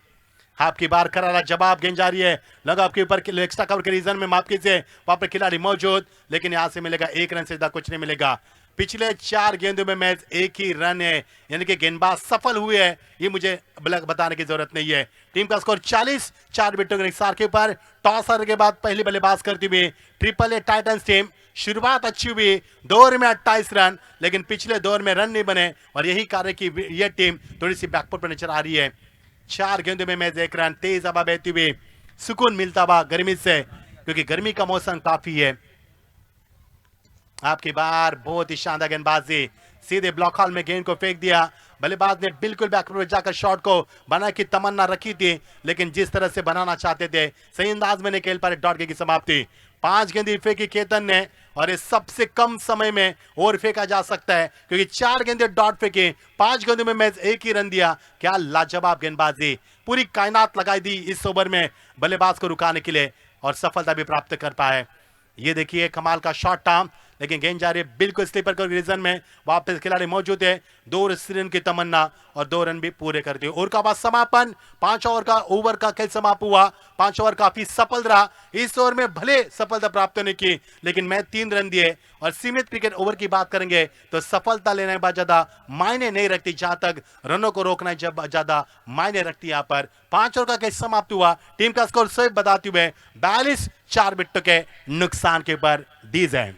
आपकी बार करारा जवाब गेंद जा रही है, लगा आपके ऊपर एक्स्ट्रा कवर के रीजन में, माफ कीजिए, वहां पर खिलाड़ी मौजूद, लेकिन यहां से मिलेगा 1 रन से ज्यादा कुछ नहीं मिलेगा। पिछले 4 गेंदों में मैच 1 ही रन है, यानी कि गेंदबाज सफल हुए हैं, ये मुझे बताने की जरूरत नहीं है। टीम का स्कोर 40, 4 विकेटों के निसार के ऊपर। टॉस हारने के बाद पहली बल्लेबाज करती हुई ट्रिपल ए टाइटंस टीम। शुरुआत अच्छी हुई, 2 ओवर में 28 रन, लेकिन पिछले 2 ओवर में रन नहीं बने और यही कारण कि यह टीम थोड़ी सी बैकफुट पर नजर आ रही है। 4 गेंदों में मैच 1 रन। तेज हवा बहती हुई, सुकून मिलता हुआ गर्मी से, क्योंकि गर्मी का मौसम काफी है। आपकी बार बहुत ही शानदार गेंदबाजी, सीधे ब्लॉक हॉल में गेंद को फेंक दिया। बल्लेबाज ने बिल्कुल बैकफुट में जाकर शॉट को बनाने की तमन्ना रखी थी, लेकिन जिस तरह से बनाना चाहते थे सही अंदाज में नहीं खेल पा रहे। डॉट की समाप्ति। 5 गेंदें फेंकी केतन ने, और इस सबसे कम समय में और फेंका जा सकता है, क्योंकि 4 गेंदें डॉट फेंकी, 5 गेंदों में मैच 1 ही रन दिया। क्या लाजवाब गेंदबाजी, पूरी कायनात लगाई दी इस ओवर में बल्लेबाज को रुकाने के लिए, और सफलता भी प्राप्त कर पाए। ये देखिए कमाल का शॉट था, लेकिन गेंद जा रही है बिल्कुल स्लीपर कर रीजन में। वापस खिलाड़ी मौजूद है। 2 रन की तमन्ना और 2 रन भी पूरे करते हुए ओवर का बाद समापन। 5 ओवर का खेल समाप्त हुआ। 5 ओवर काफी सफल रहा। इस ओवर में भले सफलता प्राप्त नहीं की, लेकिन मैं 3 रन दिए। और सीमित क्रिकेट ओवर की बात करेंगे तो सफलता लेने के बाद ज्यादा मायने नहीं रखती, जहां तक रनों को रोकना जब ज्यादा मायने रखती। यहाँ पर 5 ओवर का खेल समाप्त हुआ। टीम का स्कोर सिर्फ बताते हुए 42, 4 विकेटों के नुकसान के ऊपर DJ.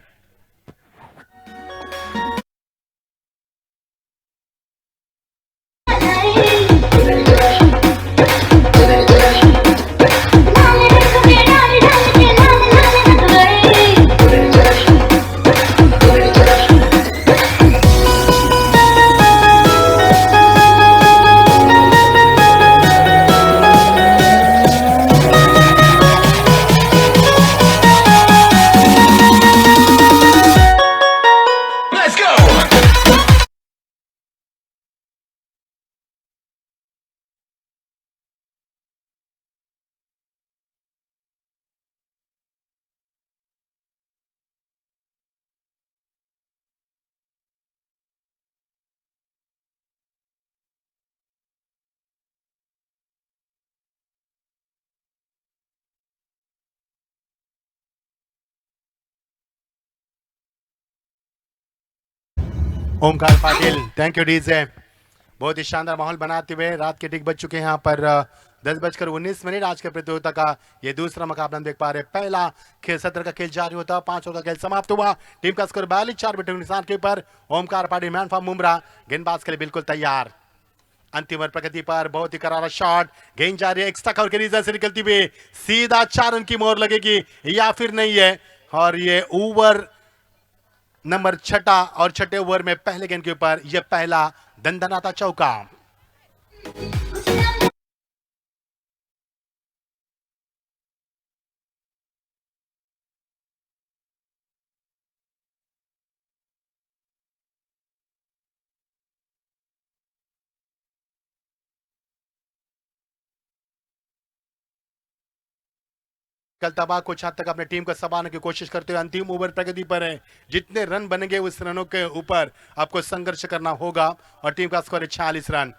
Omkar Patil, thank you DJ. बहुत ही शानदार माहौल बनाते हुए रात के ठीक बज चुके हैं यहाँ पर 10:19 आज के प्रतियोगिता का ये दूसरा मुकाबला हम देख पा रहे हैं। पहला खेल सत्र का खेल जारी होता, 5 ओवर का खेल समाप्त हुआ। टीम का स्कोर 42 विकेट के निशान के ऊपर। ओमकार पाटिल मैन फॉर्म मुमरा, गेंदबाज के लिए बिल्कुल तैयार। अंतिम ओवर प्रगति पर बहुत ही करारा शॉट, गेंद जा रही है एक्स्ट्रा कवर के रीजन से निकलती हुई सीधा 4 रन की मोहर लगेगी या फिर नहीं है। और ये ओवर नंबर 6 और 6 ओवर में पहले गेंद के ऊपर यह पहला दंदनाता चौका। कल तबाह कुछ हद तक अपने टीम को संभालने की कोशिश करते हुए अंतिम ओवर प्रगति पर है। जितने रन बनेंगे उस रनों के ऊपर आपको संघर्ष करना होगा और टीम का स्कोर है 46 रन।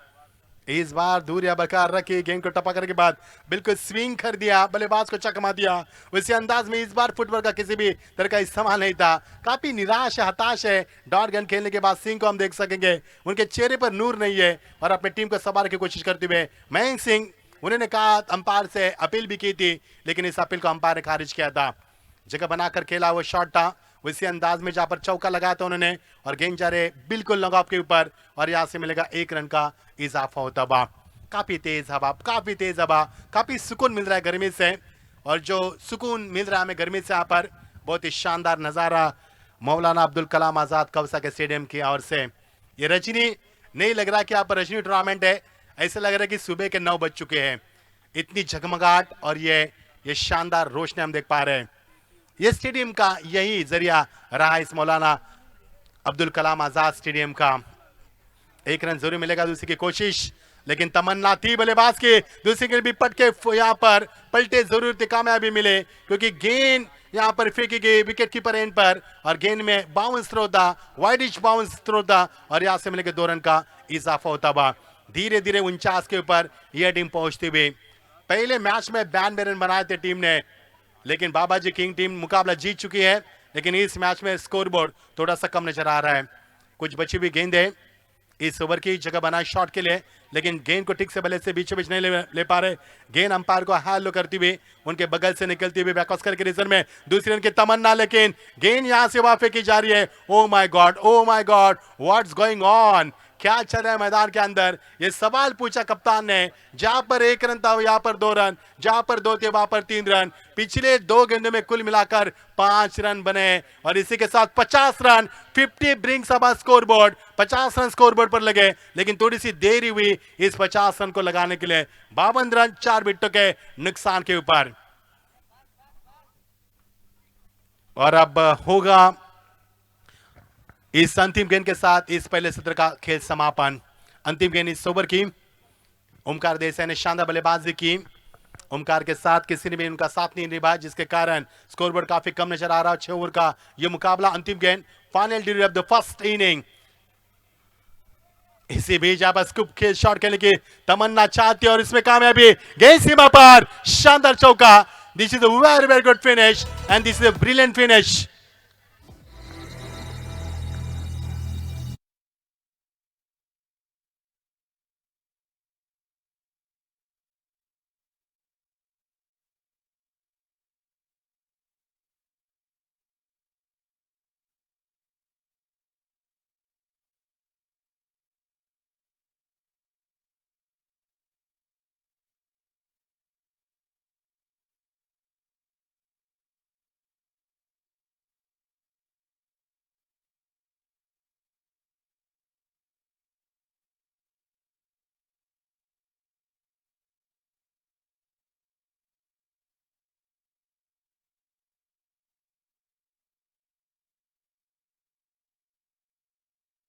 इस बार दूरिया बरकरार रखी, गेंद को टपा करने के बाद बिल्कुल स्विंग कर दिया, बल्लेबाज को चकमा दिया। उसी अंदाज में इस बार फुटबॉल का किसी भी तरह का इस्तेमाल नहीं था। काफी निराश है, हताश है। डॉट गन खेलने के बाद सिंह को हम देख सकेंगे, उनके चेहरे पर नूर नहीं है और अपने टीम को संभालने की कोशिश करते हुए मयंक सिंह, उन्होंने कहा अंपायर से अपील भी की थी, लेकिन इस अपील को अंपायर ने खारिज किया था। जगह बनाकर खेला वो शॉट था, उसी अंदाज में जहां पर चौका लगाया था उन्होंने और गेंद जा रहे बिल्कुल लॉन्ग ऑफ के ऊपर और यहां से मिलेगा 1 रन का इजाफा होता हुआ। काफी तेज हवा, काफी सुकून मिल रहा है गर्मी से, और जो सुकून मिल रहा है हमें गर्मी से यहाँ पर बहुत ही शानदार नजारा मौलाना अब्दुल कलाम आजाद कौसा के स्टेडियम की ओर से। ये रजनी नहीं लग रहा कि यहाँ पर रजनी टूर्नामेंट है, ऐसा लग रहा है कि सुबह के 9 बज चुके हैं। इतनी झगमगाहट और ये शानदार रोशनी हम देख पा रहे हैं। ये स्टेडियम का यही जरिया रहा इस मौलाना अब्दुल कलाम आजाद स्टेडियम का। 1 रन जरूर मिलेगा, दूसरी की कोशिश, लेकिन तमन्ना थी बल्लेबाज की, दूसरी के भी पटके यहाँ पर पलटे जरूर थे, कामयाबी मिले क्योंकि गेंद यहाँ पर फेंकी गई विकेट कीपर एंड पर और गेंद में बाउंस थ्रो था, वाइडिश बाउंस थ्रो था और यहाँ से मिलेगा 2 रन का इजाफा होता हुआ। धीरे धीरे 49 के ऊपर यह टीम पहुंचती हुई। पहले मैच में 92 रन बनाए थे टीम ने, लेकिन बाबाजी किंग टीम मुकाबला जीत चुकी है, लेकिन इस मैच में स्कोरबोर्ड थोड़ा सा कम नजर आ रहा है। कुछ बची हुई गेंद है, इस ओवर की जगह बनाए शॉट के लिए, लेकिन गेंद को ठीक से बल्ले से बीचों बीच नहीं ले पा रहे। गेंद अंपायर को हैलो करती हुई उनके बगल से निकलती हुई बैकऑफ करके रिजर्व में दूसरे रन की तमन्ना, लेकिन गेंद यहां से वापस की जा रही है। Oh my God, what's going on, क्या चल रहा है मैदान के अंदर? ये सवाल पूछा कप्तान ने। जहां पर 1 रन था यहां पर 2 रन, जहां पर 2 थे वहां पर 3 रन। पिछले 2 गेंदों में कुल मिलाकर 5 रन बने और इसी के साथ 50 run, 50 brings up scoreboard. 50 run scoreboard पर लगे, लेकिन थोड़ी सी देरी हुई इस 50 रन को लगाने के लिए। 52 रन 4 विकेटों के नुकसान के ऊपर। और अब होगा इस अंतिम गेंद के साथ इस पहले सत्र का खेल समापन। अंतिम गेंद इस ओवर की ओमकार देसाई ने शानदार बल्लेबाजी की। ओमकार के साथ किसी ने भी उनका साथ नहीं निभाया, जिसके कारण स्कोरबोर्ड काफी कम नजर आ रहा है। 6 ओवर का यह मुकाबला, अंतिम गेंद, final delivery of the first inning. इसी बीच आप स्कूप खेल शॉट खेलने की तमन्ना चाहती है और इसमें कामयाबी, गेंद सीमा पर, शानदार चौका। This is a very very good finish and this is a brilliant finish.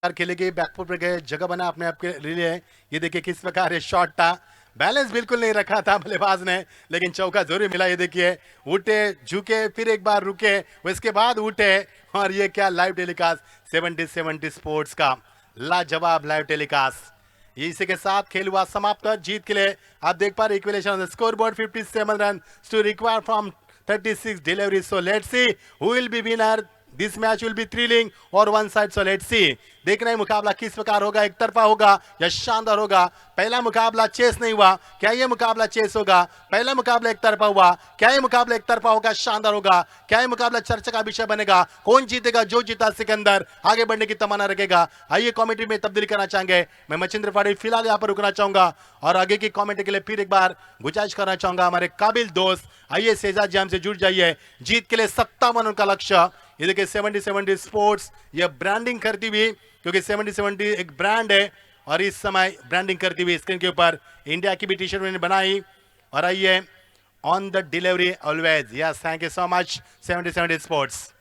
खेले गए, बैकफुट पर गए, जगह बना अपने आप के लिए। ये देखिए किस प्रकार ये शॉट था, बैलेंस बिल्कुल नहीं रखा था बल्लेबाज ने, लेकिन चौका जरूर मिला। ये देखिए उठे, झुके, फिर एक बार रुके, उसके बाद उठे और ये क्या लाइव टेलीकास्ट 70 स्पोर्ट्स का लाजवाब लाइव टेलीकास्ट। इसी के साथ खेल हुआ समाप्त। जीत के लिए आप देख पा रहे equation on the scoreboard, 57 run to require from 36 delivery. So let's see who will be winner this match will be thrilling और one side, so let's see. देखना है मुकाबला किस प्रकार होगा, एक तरफा होगा या शानदार होगा। पहला मुकाबला चेस नहीं हुआ, क्या ये मुकाबला चेस होगा? पहला मुकाबला एक तरफा हुआ, क्या ये मुकाबला एक तरफा होगा, शानदार होगा? क्या ये मुकाबला चर्चा का विषय बनेगा? कौन जीतेगा? जो जीता सिकंदर आगे बढ़ने की तमन्ना रखेगा। आइए कमेंट्री में तब्दीली करना चाहेंगे, मैं मचिंद्र पाटिल फिलहाल यहाँ पर रुकना चाहूंगा और आगे की कमेंट्री के लिए फिर एक बार गुजारिश करना चाहूंगा हमारे काबिल दोस्त, आइए शेजाद जी हमसे जुड़ जाइए। जीत के लिए 57 उनका लक्ष्य। ये देखिए 70-70 स्पोर्ट्स ये ब्रांडिंग करती हुई, क्योंकि 70-70 एक ब्रांड है और इस समय ब्रांडिंग करती हुई स्क्रीन के ऊपर इंडिया की भी टी शर्ट उन्होंने बनाई। और आइए on the delivery always, yes thank you so much 70-70 sports.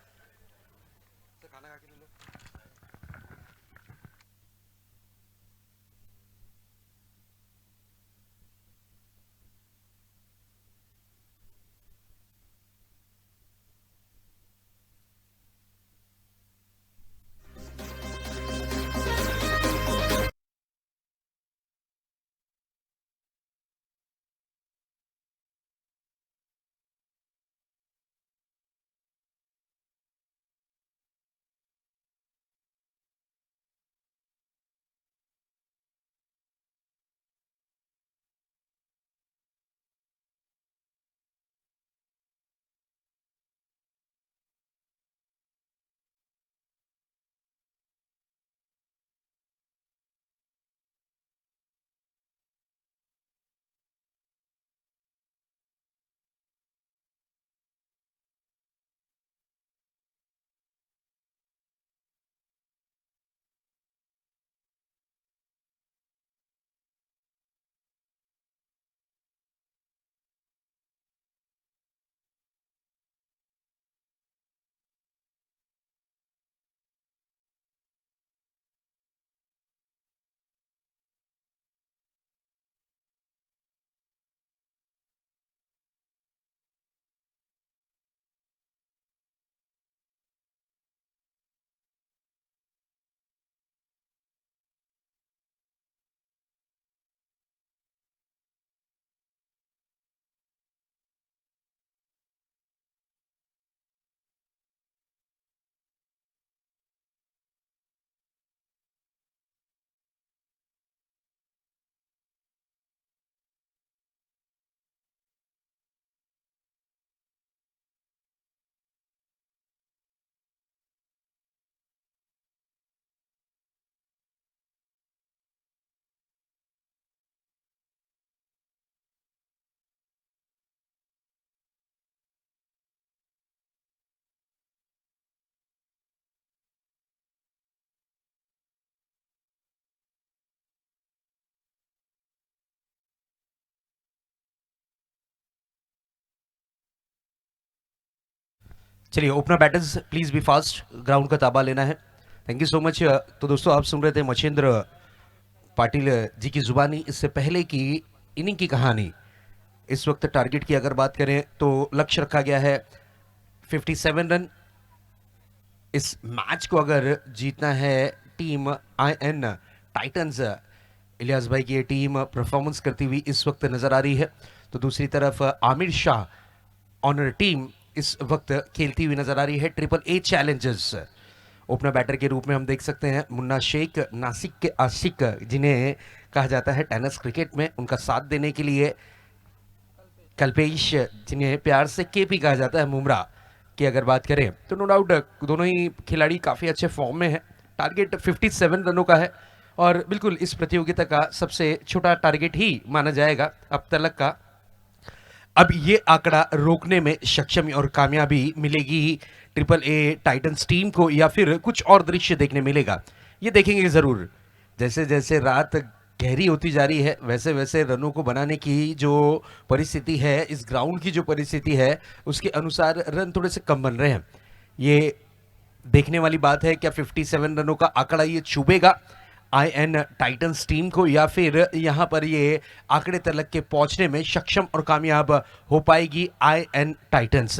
चलिए opener batters please be fast, ground का ताबा लेना है। Thank you so much. तो दोस्तों आप सुन रहे थे मचिंद्र पाटिल जी की जुबानी इससे पहले की इनिंग की कहानी। इस वक्त टारगेट की अगर बात करें तो लक्ष्य रखा गया है 57 रन। इस मैच को अगर जीतना है टीम IN टाइटंस, इलियास भाई की ये टीम परफॉर्मेंस करती हुई इस वक्त नजर आ रही है। तो दूसरी तरफ आमिर शाह ऑनर टीम इस वक्त खेलती हुई नजर आ रही है AAA चैलेंजर्स। ओपनर बैटर के रूप में हम देख सकते हैं मुन्ना शेख, नासिक के आशिक जिन्हें कहा जाता है टेनिस क्रिकेट में, उनका साथ देने के लिए कल्पेश जिन्हें प्यार से केपी कहा जाता है मुमरा की अगर बात करें तो नो डाउट दोनों ही खिलाड़ी काफ़ी अच्छे फॉर्म में हैं। टारगेट 57 रनों का है और बिल्कुल इस प्रतियोगिता का सबसे छोटा टारगेट ही माना जाएगा अब तक का। अब ये आंकड़ा रोकने में सक्षम और कामयाबी मिलेगी AAA टाइटंस टीम को या फिर कुछ और दृश्य देखने मिलेगा, ये देखेंगे ज़रूर। जैसे जैसे रात गहरी होती जा रही है वैसे वैसे रनों को बनाने की जो परिस्थिति है, इस ग्राउंड की जो परिस्थिति है उसके अनुसार रन थोड़े से कम बन रहे हैं। ये देखने वाली बात है क्या 57 रनों का आंकड़ा ये छूबेगा IN टाइटंस टीम को या फिर यहां पर ये आंकड़े तलक के पहुंचने में सक्षम और कामयाब हो पाएगी IN टाइटंस।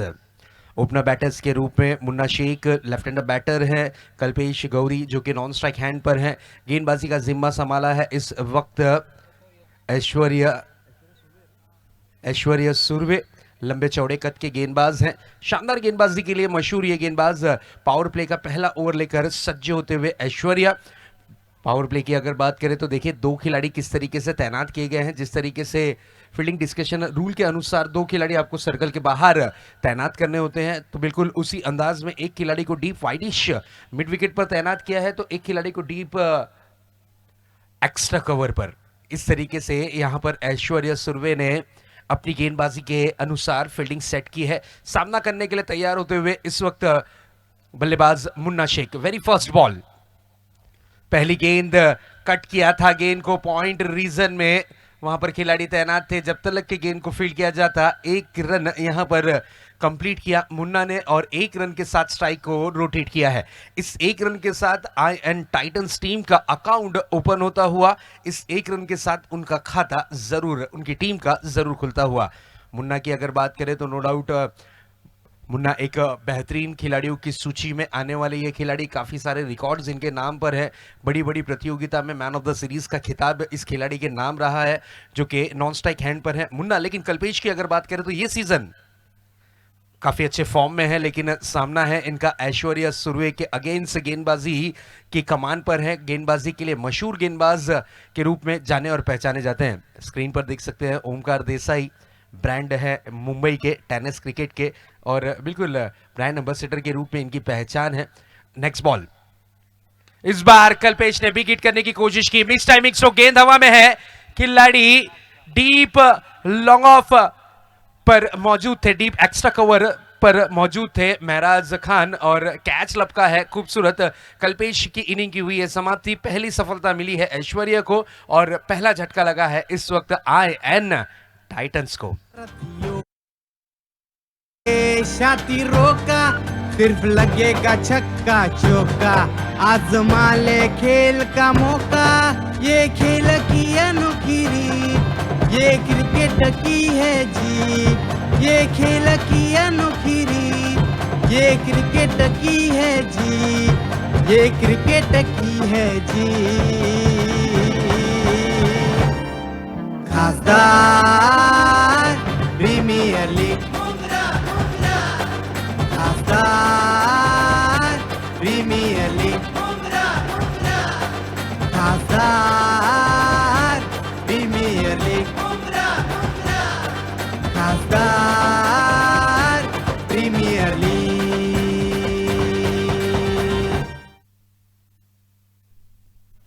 ओपनर बैटर्स के रूप में Munna Shaikh left hander batter हैं, कल्पेश गौरी जो कि नॉन स्ट्राइक हैंड पर हैं। गेंदबाजी का जिम्मा संभाला है इस वक्त ऐश्वर्या सुरवे लंबे चौड़े कद के गेंदबाज हैं, शानदार गेंदबाजी के लिए मशहूर ये गेंदबाज पावर प्ले का पहला ओवर लेकर सज्ज होते हुए ऐश्वर्या। पावर प्ले की अगर बात करें तो देखिए दो खिलाड़ी किस तरीके से तैनात किए गए हैं, जिस तरीके से फील्डिंग डिस्कशन रूल के अनुसार दो खिलाड़ी आपको सर्कल के बाहर तैनात करने होते हैं, तो बिल्कुल उसी अंदाज में एक खिलाड़ी को डीप वाइडिश मिड विकेट पर तैनात किया है, तो एक खिलाड़ी को डीप एक्स्ट्रा कवर पर। इस तरीके से यहां पर ऐश्वर्या सुरवे ने अपनी गेंदबाजी के अनुसार फील्डिंग सेट की है। सामना करने के लिए तैयार होते हुए इस वक्त बल्लेबाज Munna Shaikh. Very first ball, पहली गेंद कट किया था गेंद को पॉइंट रीजन में, वहां पर खिलाड़ी तैनात थे। जब तक के गेंद को फील्ड किया जाता, एक रन यहां पर कंप्लीट किया मुन्ना ने और एक रन के साथ स्ट्राइक को रोटेट किया है। इस एक रन के साथ IN टाइटंस टीम का अकाउंट ओपन होता हुआ, इस एक रन के साथ उनका खाता जरूर, उनकी टीम का जरूर खुलता हुआ। मुन्ना की अगर बात करें तो नो डाउट मुन्ना एक बेहतरीन खिलाड़ियों की सूची में आने वाले ये खिलाड़ी, काफी सारे रिकॉर्ड्स इनके नाम पर है। बड़ी बड़ी प्रतियोगिता में मैन ऑफ द सीरीज का खिताब इस खिलाड़ी के नाम रहा है, जो कि नॉन स्ट्राइक हैंड पर है मुन्ना। लेकिन कल्पेश की अगर बात करें तो ये सीजन काफी अच्छे फॉर्म में है, लेकिन सामना है इनका ऐश्वर्या सुरवे के अगेंस्ट गेंदबाजी की कमान पर है। गेंदबाजी के लिए मशहूर गेंदबाज के रूप में जाने और पहचाने जाते हैं। स्क्रीन पर देख सकते हैं ओमकार देसाई, ब्रांड है मुंबई के टेनिस क्रिकेट के, और बिल्कुल ब्रांड एम्बेसडर के रूप में इनकी पहचान है। नेक्स्ट बॉल, इस बार कल्पेश ने बिग हिट करने की कोशिश की, मिस टाइमिंग स्ट्रोक, गेंद हवा में है, खिलाड़ी डीप लॉन्ग ऑफ पर मौजूद थे, डीप एक्स्ट्रा कवर पर मौजूद थे महराज खान, और कैच लपका है खूबसूरत। कल्पेश की इनिंग की हुई है समाप्ति, पहली सफलता मिली है ऐश्वर्या को और पहला झटका लगा है इस वक्त IN टाइटंस को। छाती रोका, सिर्फ लगेगा छक्का चौका, आजमा ले खेल का मौका, ये खेल की अनोखी रीत, ये क्रिकेट की है जी, ये खेल की अनोखी रीत, ये क्रिकेट की है जी, ये क्रिकेट की है जी। खासदार प्रीमियर लीग, खासदार प्रीमियर लीग, खासदार प्रीमियर लीग, खासदार प्रीमियर लीग।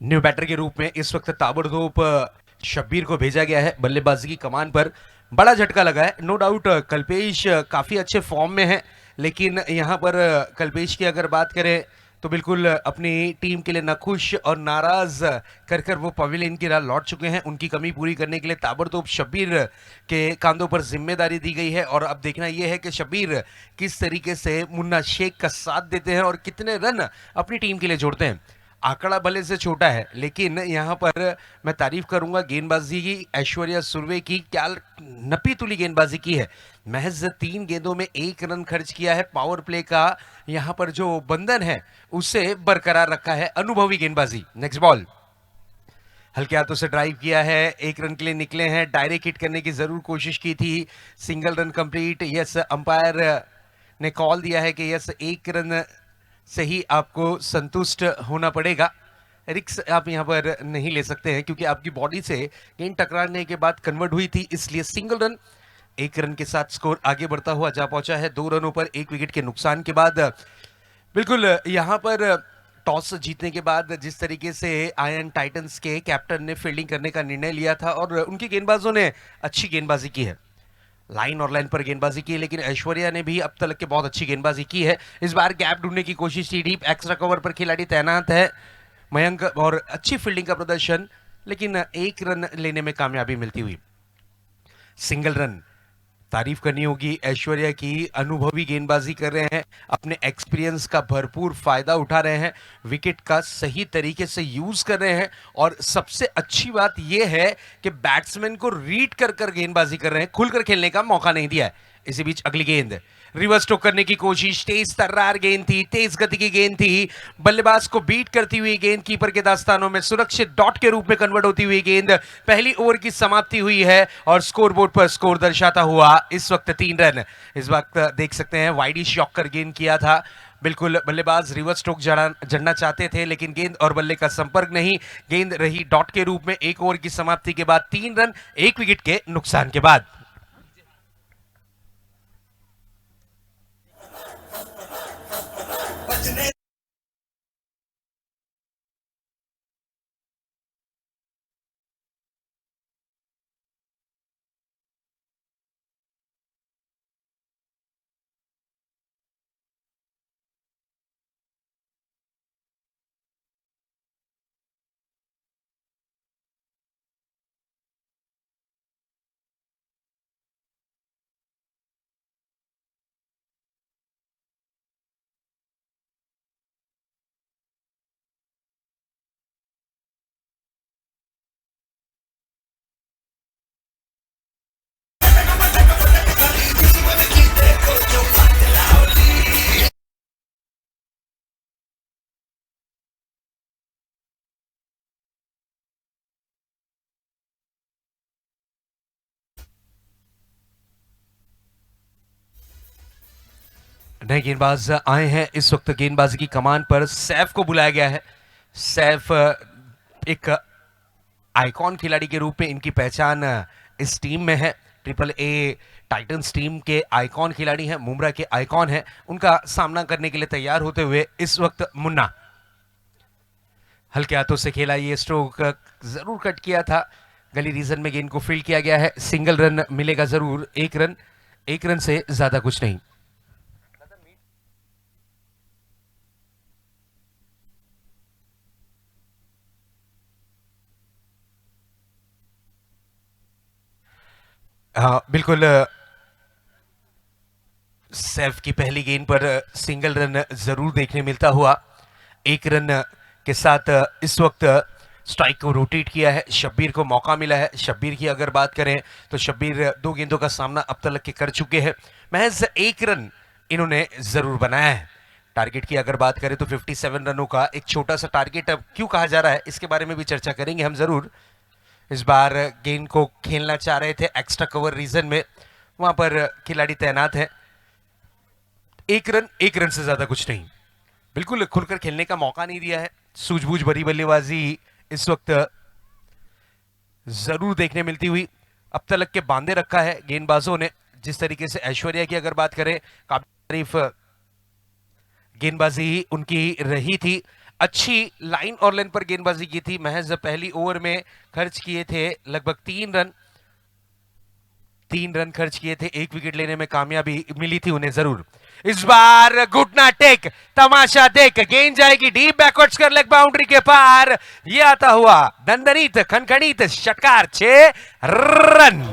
न्यू बैटर के रूप में इस वक्त ताबड़तोड़ शब्बीर को भेजा गया है बल्लेबाजी की कमान पर। बड़ा झटका लगा है, नो डाउट कल्पेश काफी अच्छे फॉर्म में है, लेकिन यहां पर कल्पेश की अगर बात करें तो बिल्कुल अपनी टीम के लिए नाखुश और नाराज कर कर वो पवेलियन की राह लौट चुके हैं। उनकी कमी पूरी करने के लिए ताबड़तोड़ शब्बीर के कांधों पर जिम्मेदारी दी गई है, और अब देखना यह है कि शब्बीर किस तरीके से मुन्ना शेख का साथ देते हैं और कितने रन अपनी टीम के लिए जोड़ते हैं। आंकड़ा भले से छोटा है, लेकिन यहाँ पर मैं तारीफ करूंगा गेंदबाजी की ऐश्वर्या सुरवे की, क्या नपी तुली गेंदबाजी की है। महज 3 गेंदों में 1 रन खर्च किया है। पावर प्ले का यहाँ पर जो बंधन है उसे बरकरार रखा है, अनुभवी गेंदबाजी। नेक्स्ट बॉल, हल्के हाथों से ड्राइव किया है, 1 रन के लिए निकले हैं। डायरेक्ट हिट करने की जरूर कोशिश की थी, single run complete. Yes, umpire ने कॉल दिया है कि यस 1 रन से ही आपको संतुष्ट होना पड़ेगा, रिक्स आप यहां पर नहीं ले सकते हैं, क्योंकि आपकी बॉडी से गेंद टकराने के बाद कन्वर्ट हुई थी, इसलिए सिंगल रन। 1 रन के साथ स्कोर आगे बढ़ता हुआ जा पहुंचा है 2 रनों पर 1 विकेट के नुकसान के बाद। बिल्कुल यहां पर टॉस जीतने के बाद जिस तरीके से IN टाइटंस के कैप्टन ने फील्डिंग करने का निर्णय लिया था और उनके गेंदबाजों ने अच्छी गेंदबाजी की है, लाइन और लाइन पर गेंदबाजी की है, लेकिन ऐश्वर्या ने भी अब तक के बहुत अच्छी गेंदबाजी की है। इस बार गैप ढूंढने की कोशिश की, डीप एक्स्ट्रा कवर पर खिलाड़ी तैनात है मयंक, और अच्छी फील्डिंग का प्रदर्शन, लेकिन 1 रन लेने में कामयाबी मिलती हुई। सिंगल रन, तारीफ करनी होगी ऐश्वर्या की, अनुभवी गेंदबाजी कर रहे हैं, अपने एक्सपीरियंस का भरपूर फायदा उठा रहे हैं, विकेट का सही तरीके से यूज कर रहे हैं, और सबसे अच्छी बात यह है कि बैट्समैन को रीड कर कर गेंदबाजी कर रहे हैं, खुलकर खेलने का मौका नहीं दिया है। इसी बीच अगली गेंद रिवर्स स्ट्रोक करने की कोशिश, तेज तर्रार गेंद थी, तेज गति की गेंद थी, बल्लेबाज को बीट करती हुई गेंद कीपर के दास्तानों में सुरक्षित डॉट के रूप में कन्वर्ट होती हुई गेंद। पहली ओवर की समाप्ति हुई है और स्कोरबोर्ड पर स्कोर दर्शाता हुआ इस वक्त 3 रन। इस वक्त देख सकते हैं वाइडी शॉकर गेंद किया था, बिल्कुल बल्लेबाज रिवर्स स्ट्रोक जड़ना चाहते थे लेकिन गेंद और बल्ले का संपर्क नहीं, गेंद रही डॉट के रूप में। 1 ओवर की समाप्ति के बाद 3 रन 1 विकेट के नुकसान के बाद। नए गेंदबाज आए हैं इस वक्त गेंदबाजी की कमान पर। सैफ को बुलाया गया है। सैफ एक आइकॉन खिलाड़ी के रूप में इनकी पहचान इस टीम में है। ट्रिपल ए टाइटंस टीम के आइकॉन खिलाड़ी हैं, मुंब्रा के आइकॉन हैं। उनका सामना करने के लिए तैयार होते हुए इस वक्त मुन्ना हल्के हाथों से खेला, ये स्ट्रोक जरूर कट किया था। गली रीजन में गेंद को फील्ड किया गया है। सिंगल रन मिलेगा जरूर, 1 रन से ज्यादा कुछ नहीं। हाँ बिल्कुल, सैफ की पहली गेंद पर सिंगल रन जरूर देखने मिलता हुआ। 1 रन के साथ इस वक्त स्ट्राइक को रोटेट किया है, शब्बीर को मौका मिला है। शब्बीर की अगर बात करें तो शब्बीर 2 गेंदों का सामना अब तक के कर चुके हैं। महज 1 रन इन्होंने जरूर बनाया है। टारगेट की अगर बात करें तो 57 रनों का एक छोटा सा टारगेट अब क्यों कहा जा रहा है, इसके बारे में भी चर्चा करेंगे हम जरूर। इस बार गेंद को खेलना चाह रहे थे एक्स्ट्रा कवर रीजन में, वहां पर खिलाड़ी तैनात है। 1 रन से ज्यादा कुछ नहीं, बिल्कुल खुलकर खेलने का मौका नहीं दिया है। सूझबूझ भरी बल्लेबाजी इस वक्त जरूर देखने मिलती हुई। अब तक के बांधे रखा है गेंदबाजों ने। जिस तरीके से ऐश्वर्या की अगर बात करें, काफी तारीफ गेंदबाजी उनकी रही थी। अच्छी लाइन और लेन पर गेंदबाजी की थी। महज पहली ओवर में खर्च किए थे लगभग 3 रन खर्च किए थे। 1 विकेट लेने में कामयाबी मिली थी उन्हें जरूर। इस बार घुटना टेक, तमाशा देख, गेंद जाएगी डीप बैकवर्ड्स कर लेग बाउंड्री के पार। ये आता हुआ दंदनीत खनखनीत षटकार, 6 रन।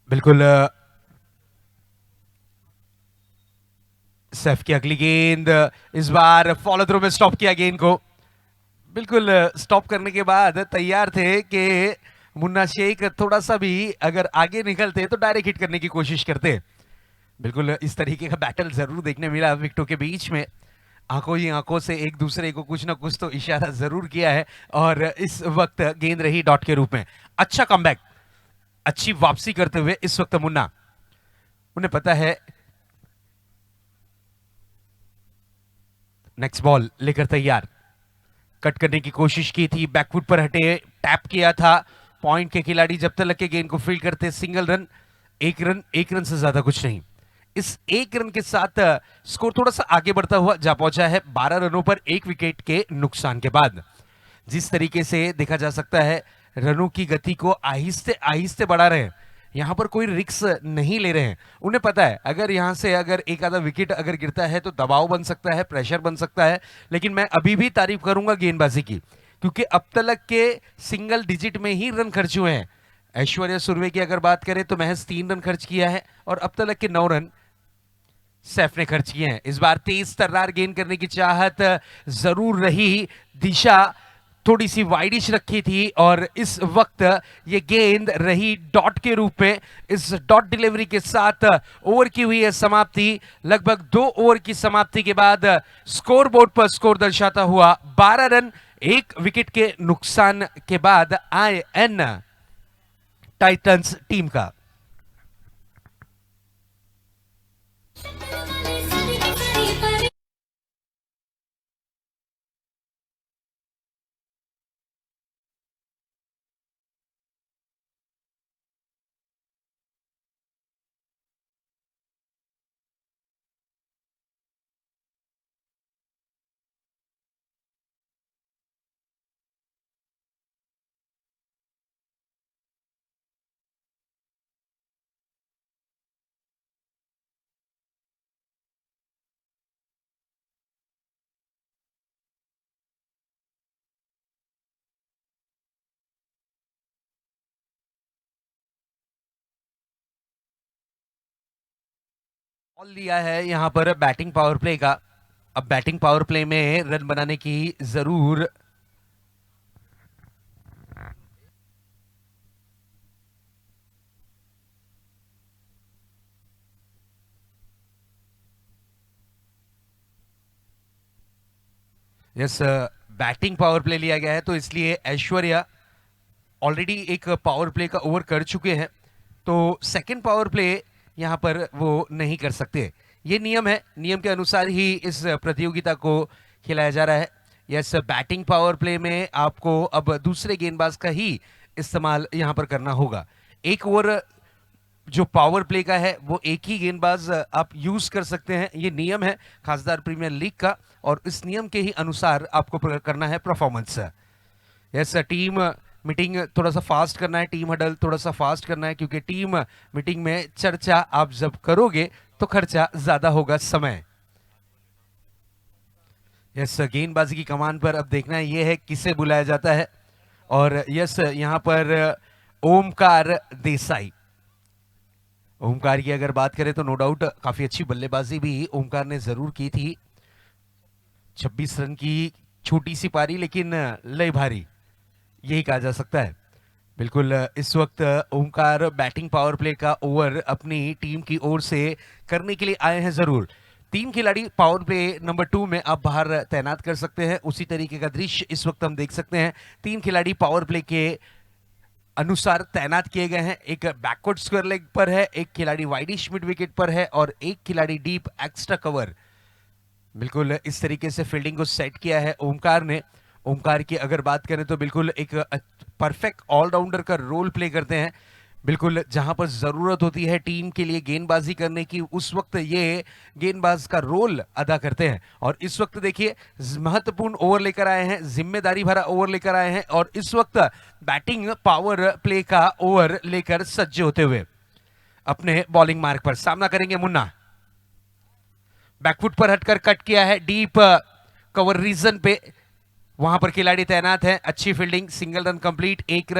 बिल्कुल, सैफ की अगली गेंद इस बार फॉलो थ्रू में स्टॉप किया गेंद को। बिल्कुल स्टॉप करने के बाद तैयार थे कि मुन्ना शेख थोड़ा सा भी अगर आगे निकलते तो डायरेक्ट हिट करने की कोशिश करते। बिल्कुल इस तरीके का बैटल जरूर देखने मिला विकेटों के बीच में। आंखों ही आंखों से एक दूसरे को कुछ ना कुछ तो इशारा जरूर किया है और इस वक्त गेंद रही डॉट के रूप में। अच्छा कमबैक, अच्छी वापसी करते हुए इस वक्त मुन्ना, उन्हें पता है नेक्स्ट बॉल लेकर तैयार। कट करने की कोशिश की थी, बैकफुट पर हटे, टैप किया था। पॉइंट के खिलाड़ी जब तक के गेंद को फील्ड करते, सिंगल रन, 1 रन से ज्यादा कुछ नहीं। इस 1 रन के साथ स्कोर थोड़ा सा आगे बढ़ता हुआ जा पहुंचा है 12 रनों पर 1 विकेट के नुकसान के बाद। जिस तरीके से देखा जा सकता है रनों की गति को आहिस्ते आहिस्ते बढ़ा रहे हैं, यहाँ पर कोई रिक्स नहीं ले रहे हैं। उन्हें पता है अगर यहाँ से अगर एक आधा विकेट अगर गिरता है तो दबाव बन सकता है, प्रेशर बन सकता है। लेकिन मैं अभी भी तारीफ करूंगा गेंदबाजी की, क्योंकि अब तक के सिंगल डिजिट में ही रन खर्च हुए हैं। ऐश्वर्या सुरवे की अगर बात करें तो महज 3 रन खर्च किया है और अब तक के 9 रन सैफ ने खर्च किए हैं। इस बार तेज तर्रार गेंद करने की चाहत जरूर रही, दिशा थोड़ी सी वाइडिश रखी थी और इस वक्त ये गेंद रही डॉट के रूप में। इस डॉट डिलीवरी के साथ ओवर की हुई है समाप्ति। लगभग 2 ओवर की समाप्ति के बाद स्कोर बोर्ड पर स्कोर दर्शाता हुआ 12 रन 1 विकेट के नुकसान के बाद IN टाइटंस टीम का। बॉल लिया है यहां पर बैटिंग पावर प्ले का। अब बैटिंग पावर प्ले में रन बनाने की जरूर यस बैटिंग पावर प्ले लिया गया है, तो इसलिए ऐश्वर्या ऑलरेडी एक पावर प्ले का ओवर कर चुके हैं, तो सेकंड पावर प्ले यहां पर वो नहीं कर सकते। ये नियम है, नियम के अनुसार ही इस प्रतियोगिता को खिलाया जा रहा है। यस बैटिंग पावर प्ले में आपको अब दूसरे गेंदबाज का ही इस्तेमाल यहां पर करना होगा। एक ओवर जो पावर प्ले का है वो एक ही गेंदबाज आप यूज कर सकते हैं, ये नियम है खासदार प्रीमियर लीग का, और इस नियम के ही अनुसार आपको करना है परफॉर्मेंस। यस टीम मीटिंग थोड़ा सा फास्ट करना है, टीम हडल थोड़ा सा फास्ट करना है, क्योंकि टीम मीटिंग में चर्चा आप जब करोगे तो खर्चा ज्यादा होगा समय। यस गेंदबाजी की कमान पर अब देखना यह है किसे बुलाया जाता है, और यस यहां पर ओमकार देसाई। ओमकार की अगर बात करें तो नो डाउट काफी अच्छी बल्लेबाजी भी ओमकार ने जरूर की थी। 26 रन की छोटी सी पारी, लेकिन लय भारी, यही कहा जा सकता है। बिल्कुल इस वक्त ओमकार बैटिंग पावर प्ले का ओवर अपनी टीम की ओर से करने के लिए आए हैं। जरूर 3 खिलाड़ी पावर प्ले नंबर 2 में आप बाहर तैनात कर सकते हैं। उसी तरीके का दृश्य इस वक्त हम देख सकते हैं। 3 खिलाड़ी पावर प्ले के अनुसार तैनात किए गए हैं। एक बैकवर्ड स्क्वायर लेग पर है, एक खिलाड़ी वाइडिश मिड विकेट पर है और एक खिलाड़ी डीप एक्स्ट्रा कवर। बिल्कुल इस तरीके से फील्डिंग को सेट किया है ओमकार ने। ओमकार की अगर बात करें तो बिल्कुल एक परफेक्ट ऑलराउंडर का रोल प्ले करते हैं। बिल्कुल जहां पर जरूरत होती है टीम के लिए गेंदबाजी करने की, उस वक्त ये गेंदबाज का रोल अदा करते हैं। और इस वक्त देखिए महत्वपूर्ण ओवर लेकर आए हैं, जिम्मेदारी भरा ओवर लेकर आए हैं, और इस वक्त बैटिंग पावर प्ले का ओवर लेकर सज्ज होते हुए अपने बॉलिंग मार्ग पर सामना करेंगे मुन्ना। बैकफुट पर हटकर कट किया है, डीप कवर रीजन पे वहां पर खिलाड़ी तैनात है। अच्छी फील्डिंग, सिंगल रन कंप्लीट, एक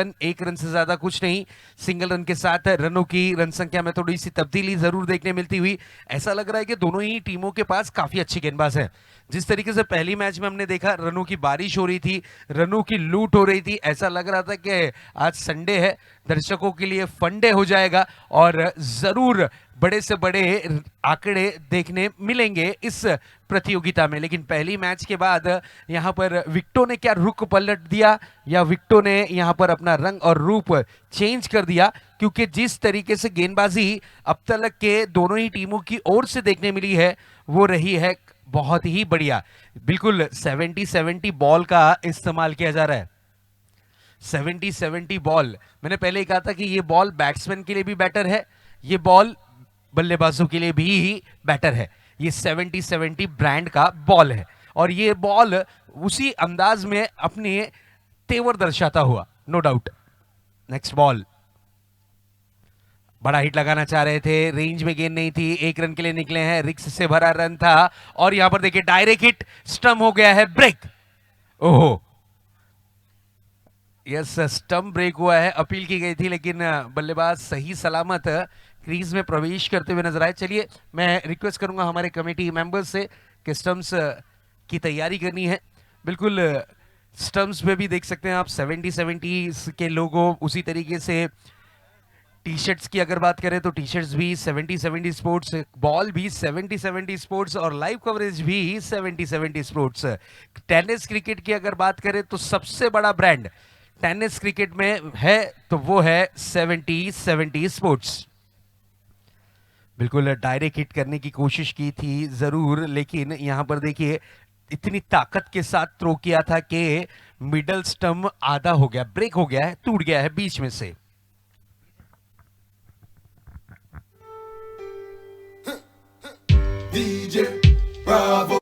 रन से ज्यादा कुछ नहीं। सिंगल रन के साथ रनों की रन संख्या में थोड़ी सी तब्दीली जरूर देखने मिलती हुई। ऐसा लग रहा है कि दोनों ही टीमों के पास काफी अच्छे गेंदबाज हैं। जिस तरीके से पहली मैच में हमने देखा रनों की बारिश हो रही थी, रनों की लूट हो रही थी, ऐसा लग रहा था कि आज संडे है, दर्शकों के लिए फंडे हो जाएगा और जरूर बड़े से बड़े आंकड़े देखने मिलेंगे इस प्रतियोगिता में। लेकिन पहली मैच के बाद यहां पर विकेटों ने क्या रुख पलट दिया, या विकेटों ने यहां पर अपना रंग और रूप चेंज कर दिया, क्योंकि जिस तरीके से गेंदबाजी अब तक के दोनों ही टीमों की ओर से देखने मिली है वो रही है बहुत ही बढ़िया। बिल्कुल 70-70 बॉल का इस्तेमाल किया जा रहा है। 70-70 बॉल, मैंने पहले ही कहा था कि ये बॉल बैट्समैन के लिए भी बेटर है, ये बॉल बल्लेबाजों के लिए भी बेटर है। ये 70-70 ब्रांड का बॉल है और ये बॉल उसी अंदाज में अपने तेवर दर्शाता हुआ, नो डाउट। नेक्स्ट बॉल बड़ा हिट लगाना चाह रहे थे, रेंज में गेंद नहीं थी, 1 रन के लिए निकले हैं, रिक्स से भरा रन था और यहां पर देखिए डायरेक्ट हिट, स्टंप हो गया है ब्रेक। ओहो, यस, स्टंप ब्रेक हुआ है, अपील की गई थी लेकिन बल्लेबाज सही सलामत क्रीज में प्रवेश करते हुए नजर आए। चलिए मैं रिक्वेस्ट करूंगा हमारे कमेटी मेंबर्स से कि स्टंप्स की तैयारी करनी है। बिल्कुल स्टंप्स पे भी देख सकते हैं आप 70 के लोगो, उसी तरीके से टी शर्ट्स की अगर बात करें तो टी शर्ट्स भी 70 स्पोर्ट्स, बॉल भी 70 स्पोर्ट्स और लाइव कवरेज भी 70 स्पोर्ट्स। टेनिस क्रिकेट की अगर बात करें तो सबसे बड़ा ब्रांड टेनिस क्रिकेट में है तो वो है 70 स्पोर्ट्स। बिल्कुल डायरेक्ट हिट करने की कोशिश की थी जरूर, लेकिन यहां पर देखिए इतनी ताकत के साथ थ्रो किया था कि मिडल स्टंप आधा हो गया, ब्रेक हो गया है, टूट गया है बीच में से। DJ Bravo.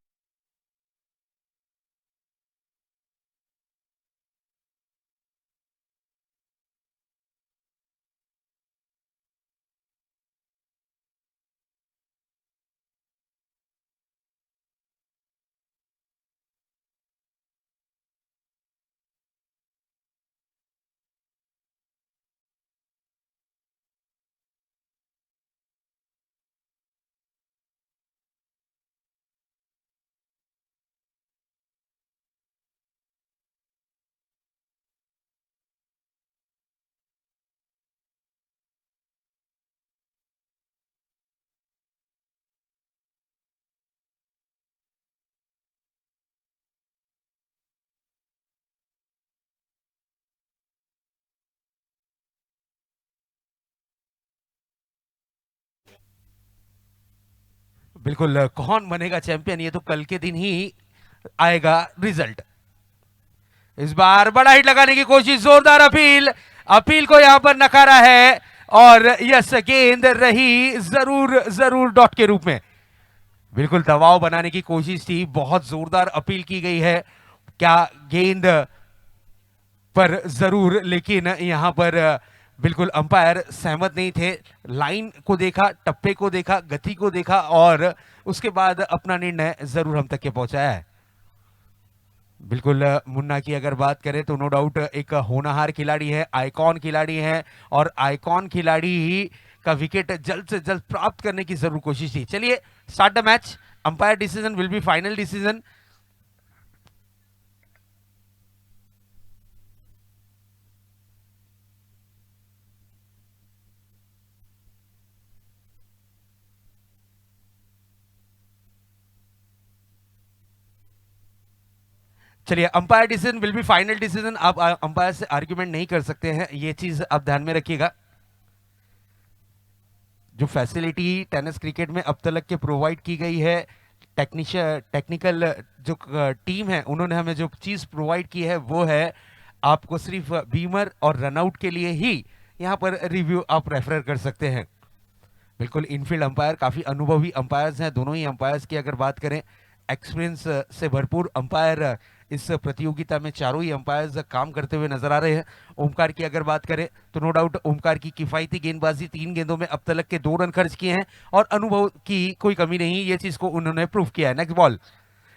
बिल्कुल, कौन बनेगा चैंपियन ये तो कल के दिन ही आएगा रिजल्ट। इस बार बड़ा हिट लगाने की कोशिश, जोरदार अपील, अपील को यहां पर नकारा है और यस, गेंद रही जरूर जरूर डॉट के रूप में। बिल्कुल दबाव बनाने की कोशिश थी, बहुत जोरदार अपील की गई है, क्या गेंद पर जरूर, लेकिन यहां पर बिल्कुल अंपायर सहमत नहीं थे। लाइन को देखा, टप्पे को देखा, गति को देखा और उसके बाद अपना निर्णय जरूर हम तक के पहुंचाया है। बिल्कुल मुन्ना की अगर बात करें तो नो डाउट एक होनहार खिलाड़ी है, आइकॉन खिलाड़ी है और आइकॉन खिलाड़ी ही का विकेट जल्द से जल्द प्राप्त करने की जरूर कोशिश थी। चलिए start the match, umpire decision will be final decision. चलिए umpire decision will be final decision. आप अंपायर से आर्ग्यूमेंट नहीं कर सकते हैं, ये चीज आप ध्यान में रखिएगा। जो फैसिलिटी टेनिस क्रिकेट में अब तक के प्रोवाइड की गई है, टेक्निकल जो टीम है उन्होंने हमें जो चीज प्रोवाइड की है वो है आपको सिर्फ बीमर और रनआउट के लिए ही यहाँ पर रिव्यू आप रेफर कर सकते हैं। बिल्कुल इनफील्ड अंपायर काफी अनुभवी अंपायर्स हैं, दोनों ही अंपायर्स की अगर बात करें एक्सपीरियंस से भरपूर अंपायर इस प्रतियोगिता में चारों ही अंपायर्स काम करते हुए नजर आ रहे हैं। ओमकार की अगर बात करें तो नो डाउट ओमकार की किफायती गेंदबाजी, 3 गेंदों में अब तक के 2 रन खर्च किए हैं और अनुभव की कोई कमी नहीं, ये चीज को उन्होंने प्रूव किया है। नेक्स्ट बॉल,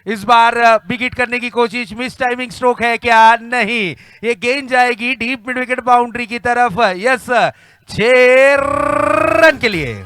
इस बार बिग हिट करने की कोशिश, मिस टाइमिंग स्ट्रोक है क्या? नहीं, ये गेंद जाएगी डीप मिड विकेट बाउंड्री की तरफ। यस, 6 रन के लिए।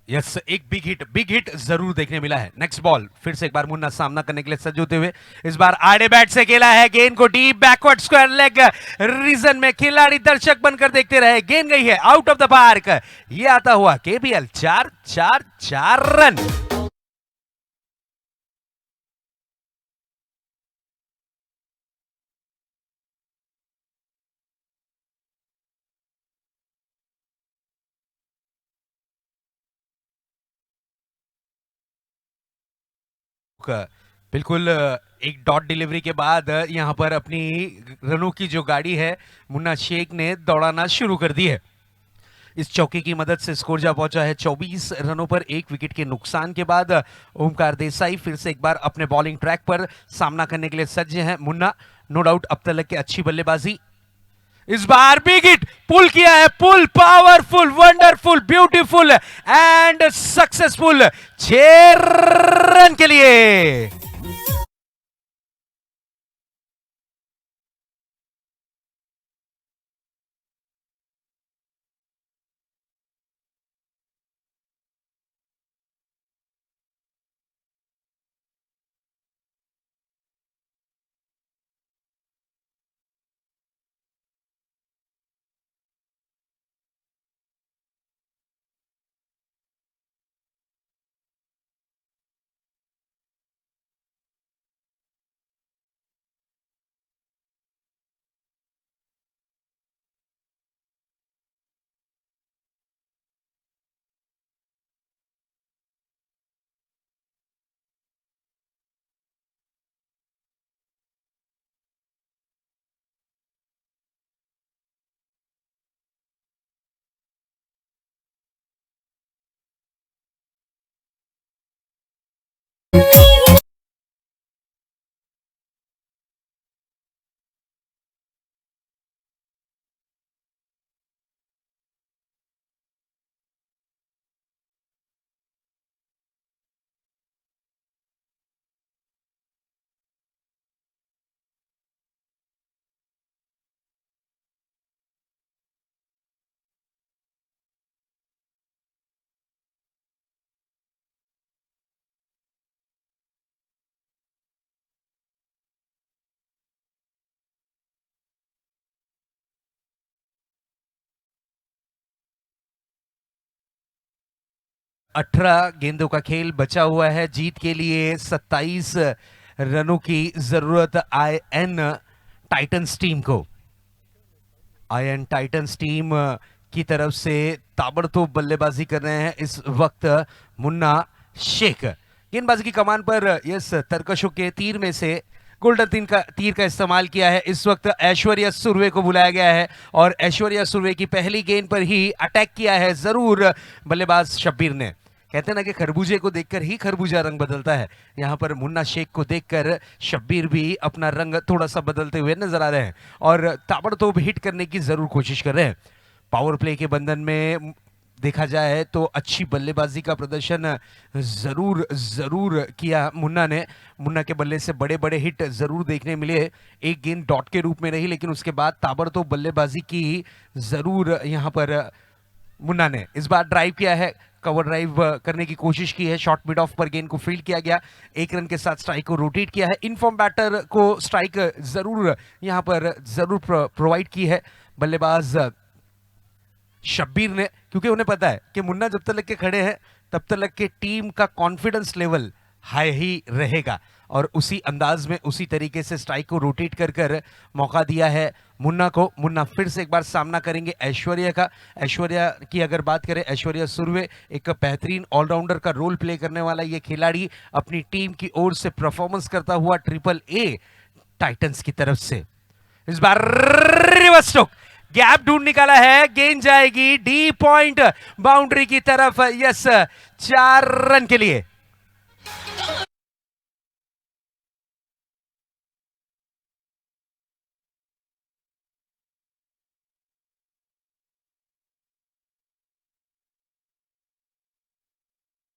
यस, एक बिग हिट जरूर देखने मिला है। नेक्स्ट बॉल, फिर से एक बार मुन्ना सामना करने के लिए सज्ज होते हुए, इस बार आड़े बैट से खेला है, गेंद को deep backward square leg region में खिलाड़ी दर्शक बनकर देखते रहे, गेंद गई है आउट ऑफ द पार्क। ये आता हुआ केबीएल 4 रन। बिल्कुल एक डॉट डिलीवरी के बाद यहाँ पर अपनी रनों की जो गाड़ी है मुन्ना शेख ने दौड़ाना शुरू कर दी है। इस चौके की मदद से स्कोर जा पहुंचा है 24 रनों पर। एक विकेट के नुकसान के बाद ओमकार देसाई फिर से एक बार अपने बॉलिंग ट्रैक पर सामना करने के लिए सज्ज हैं। मुन्ना नो डाउट अब तक की अच्छी बल्लेबाजी, इस बार बिग हिट पुल किया है, pull powerful, wonderful, beautiful and successful 6 run के लिए। 18 गेंदों का खेल बचा हुआ है। जीत के लिए 27 रनों की जरूरत आईएन टाइटंस टीम को। आईएन टाइटंस टीम की तरफ से ताबड़तोड़ बल्लेबाजी कर रहे हैं इस वक्त मुन्ना शेख। गेंदबाजी की कमान पर यस तरकशों के तीर में से गोल्डन तीर का इस्तेमाल किया है। इस वक्त ऐश्वर्या सुर्वे को बुलाया गया है और ऐश्वर्या सुर्वे की पहली गेंद पर ही अटैक किया है जरूर बल्लेबाज शब्बीर ने। कहते हैं ना कि खरबूजे को देखकर ही खरबूजा रंग बदलता है। यहाँ पर मुन्ना शेख को देखकर शब्बीर भी अपना रंग थोड़ा सा बदलते हुए नजर आ रहे हैं और ताबड़तोड़ हिट करने की जरूर कोशिश कर रहे हैं। पावर प्ले के बंधन में देखा जाए तो अच्छी बल्लेबाजी का प्रदर्शन जरूर किया मुन्ना ने। मुन्ना के बल्ले से बड़े बड़े हिट जरूर देखने मिले। एक गेंद डॉट के रूप में रही लेकिन उसके बाद ताबड़तोड़ बल्लेबाजी की जरूर यहाँ पर मुन्ना ने। इस बार ड्राइव किया है, कवर ड्राइव करने की कोशिश की है। शॉर्ट मिड ऑफ पर गेंद को फील्ड किया गया। 1 रन के साथ स्ट्राइक को रोटेट किया है। इनफॉर्म बैटर को स्ट्राइक जरूर यहाँ पर प्रोवाइड की है बल्लेबाज शब्बीर ने, क्योंकि उन्हें पता है कि मुन्ना जब तक के खड़े हैं तब तक के टीम का कॉन्फिडेंस लेवल हाई ही रहेगा और उसी अंदाज में उसी तरीके से स्ट्राइक को रोटेट कर मौका दिया है मुन्ना को। मुन्ना फिर से एक बार सामना करेंगे ऐश्वर्या का। ऐश्वर्या की अगर बात करें, ऐश्वर्या सुर्वे एक बेहतरीन ऑलराउंडर का रोल प्ले करने वाला ये खिलाड़ी अपनी टीम की ओर से परफॉर्मेंस करता हुआ AAA टाइटंस की तरफ से। इस बार रिवर्स स्ट्रोक, गैप ढूंढ निकाला है, गेंद जाएगी डी पॉइंट बाउंड्री की तरफ। यस, 4 रन के लिए।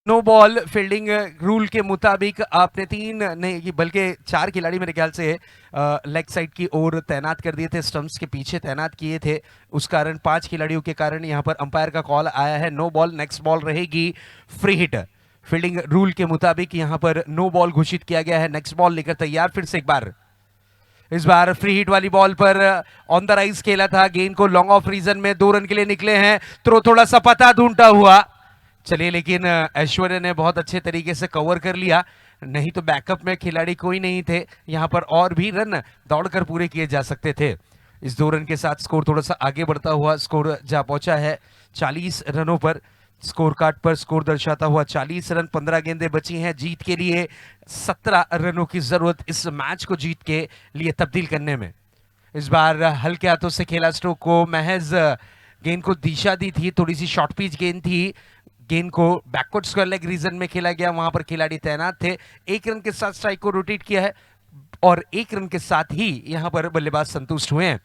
नो बॉल फील्डिंग रूल के मुताबिक आपने 3 नहीं बल्कि 4 खिलाड़ी मेरे ख्याल से लेग साइड की ओर तैनात कर दिए थे, स्टंप्स के पीछे तैनात किए थे। उस कारण 5 खिलाड़ियों के कारण यहां पर अंपायर का कॉल आया है नो बॉल। नेक्स्ट बॉल रहेगी फ्री हिट। फील्डिंग रूल के मुताबिक यहां पर नो बॉल घोषित किया गया है। नेक्स्ट बॉल लेकर तैयार फिर से एक बार। इस बार फ्री हिट वाली बॉल पर ऑन द राइज खेला था, गेंद को लॉन्ग ऑफ रीजन में 2 रन के लिए निकले हैं। थ्रो थोड़ा सा पता ढूंढता हुआ चलिए, लेकिन ऐश्वर्या ने बहुत अच्छे तरीके से कवर कर लिया, नहीं तो बैकअप में खिलाड़ी कोई नहीं थे। यहां पर और भी रन दौड़कर पूरे किए जा सकते थे। इस 2 रन के साथ स्कोर थोड़ा सा आगे बढ़ता हुआ स्कोर जा पहुंचा है 40 रनों पर। स्कोर कार्ड पर स्कोर दर्शाता हुआ 40 रन, 15 गेंदें बची हैं। जीत के लिए 17 रनों की जरूरत इस मैच को जीत के लिए तब्दील करने में। इस बार हल्के हाथों से खेला स्ट्रोक को, महज गेंद को दिशा दी थी, थोड़ी सी शॉर्ट पिच गेंद थी। गेंद को बैकवर्ड स्क्वायर लेग रीजन में खेला गया, वहां पर खिलाड़ी तैनात थे। एक रन के साथ स्ट्राइक को रोटेट किया है और एक रन के साथ ही यहां पर बल्लेबाज संतुष्ट हुए हैं।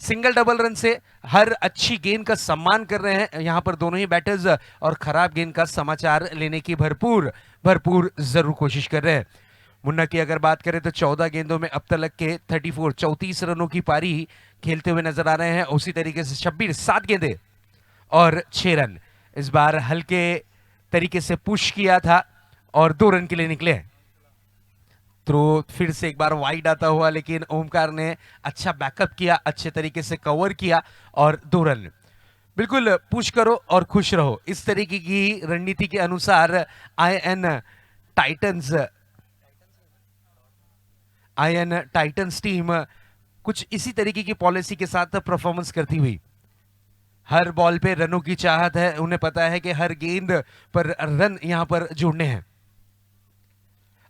सिंगल डबल रन से हर अच्छी गेंद का सम्मान कर रहे हैं यहां पर दोनों ही बैटर्स, और खराब गेंद का समाचार लेने की भरपूर जरूर कोशिश कर रहे हैं। मुन्ना की अगर बात करें तो 14 गेंदों में अब तक के 34 रनों की पारी खेलते हुए नजर आ रहे हैं। उसी तरीके से 7 गेंदे और 6 रन। इस बार हल्के तरीके से पुश किया था और 2 रन के लिए निकले। थ्रो फिर से एक बार वाइड आता हुआ, लेकिन ओमकार ने अच्छा बैकअप किया, अच्छे तरीके से कवर किया और 2 रन। बिल्कुल पुश करो और खुश रहो, इस तरीके की रणनीति के अनुसार आईएन टाइटंस टीम कुछ इसी तरीके की पॉलिसी के साथ परफॉर्मेंस करती हुई। हर बॉल पे रनों की चाहत है, उन्हें पता है कि हर गेंद पर रन यहां पर जोड़ने हैं।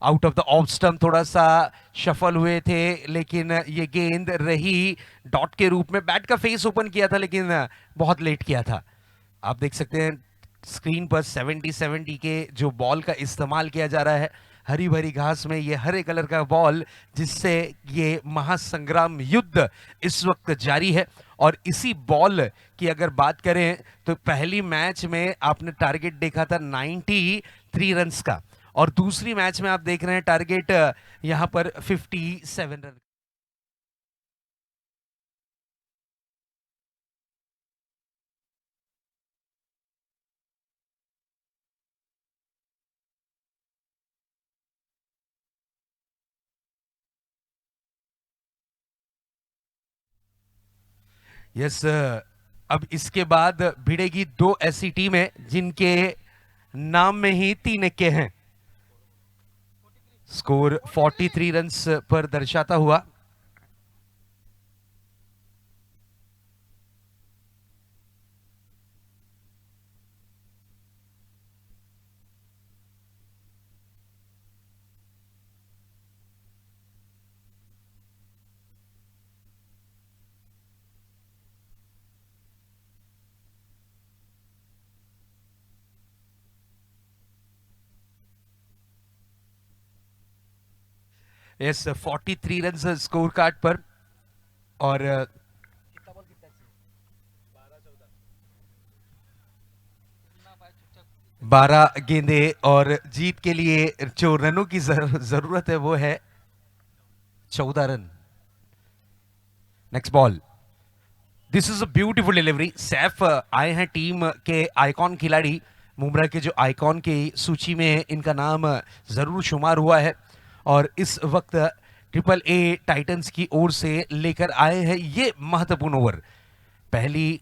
Out of the off stump थोड़ा सा शफल हुए थे, लेकिन ये गेंद रही डॉट के रूप में। बैट का फेस ओपन किया था लेकिन बहुत लेट किया था। आप देख सकते हैं स्क्रीन पर 70-70 के जो बॉल का इस्तेमाल किया जा रहा है। हरी भरी घास में ये हरे कलर का बॉल, जिससे ये महासंग्राम युद्ध इस वक्त जारी है। और इसी बॉल की अगर बात करें तो पहली मैच में आपने टारगेट देखा था 93 रन्स का, और दूसरी मैच में आप देख रहे हैं टारगेट यहां पर 57 रन। यस, अब इसके बाद भिड़ेगी 2 ऐसी टीमें जिनके नाम में ही 3 इक्के हैं। स्कोर 43 रन्स पर दर्शाता हुआ। यस, 43 रन्स स्कोर कार्ड पर, और 12 गेंदे, और जीत के लिए जो रनों की जरूरत है वो है 14 run. Next ball, this is a beautiful delivery. Saif आए हैं टीम के आइकॉन खिलाड़ी, मुमरा के जो आइकॉन की सूची में इनका नाम जरूर शुमार हुआ है, और इस वक्त ट्रिपल ए टाइटंस की ओर से लेकर आए हैं ये महत्वपूर्ण ओवर। पहली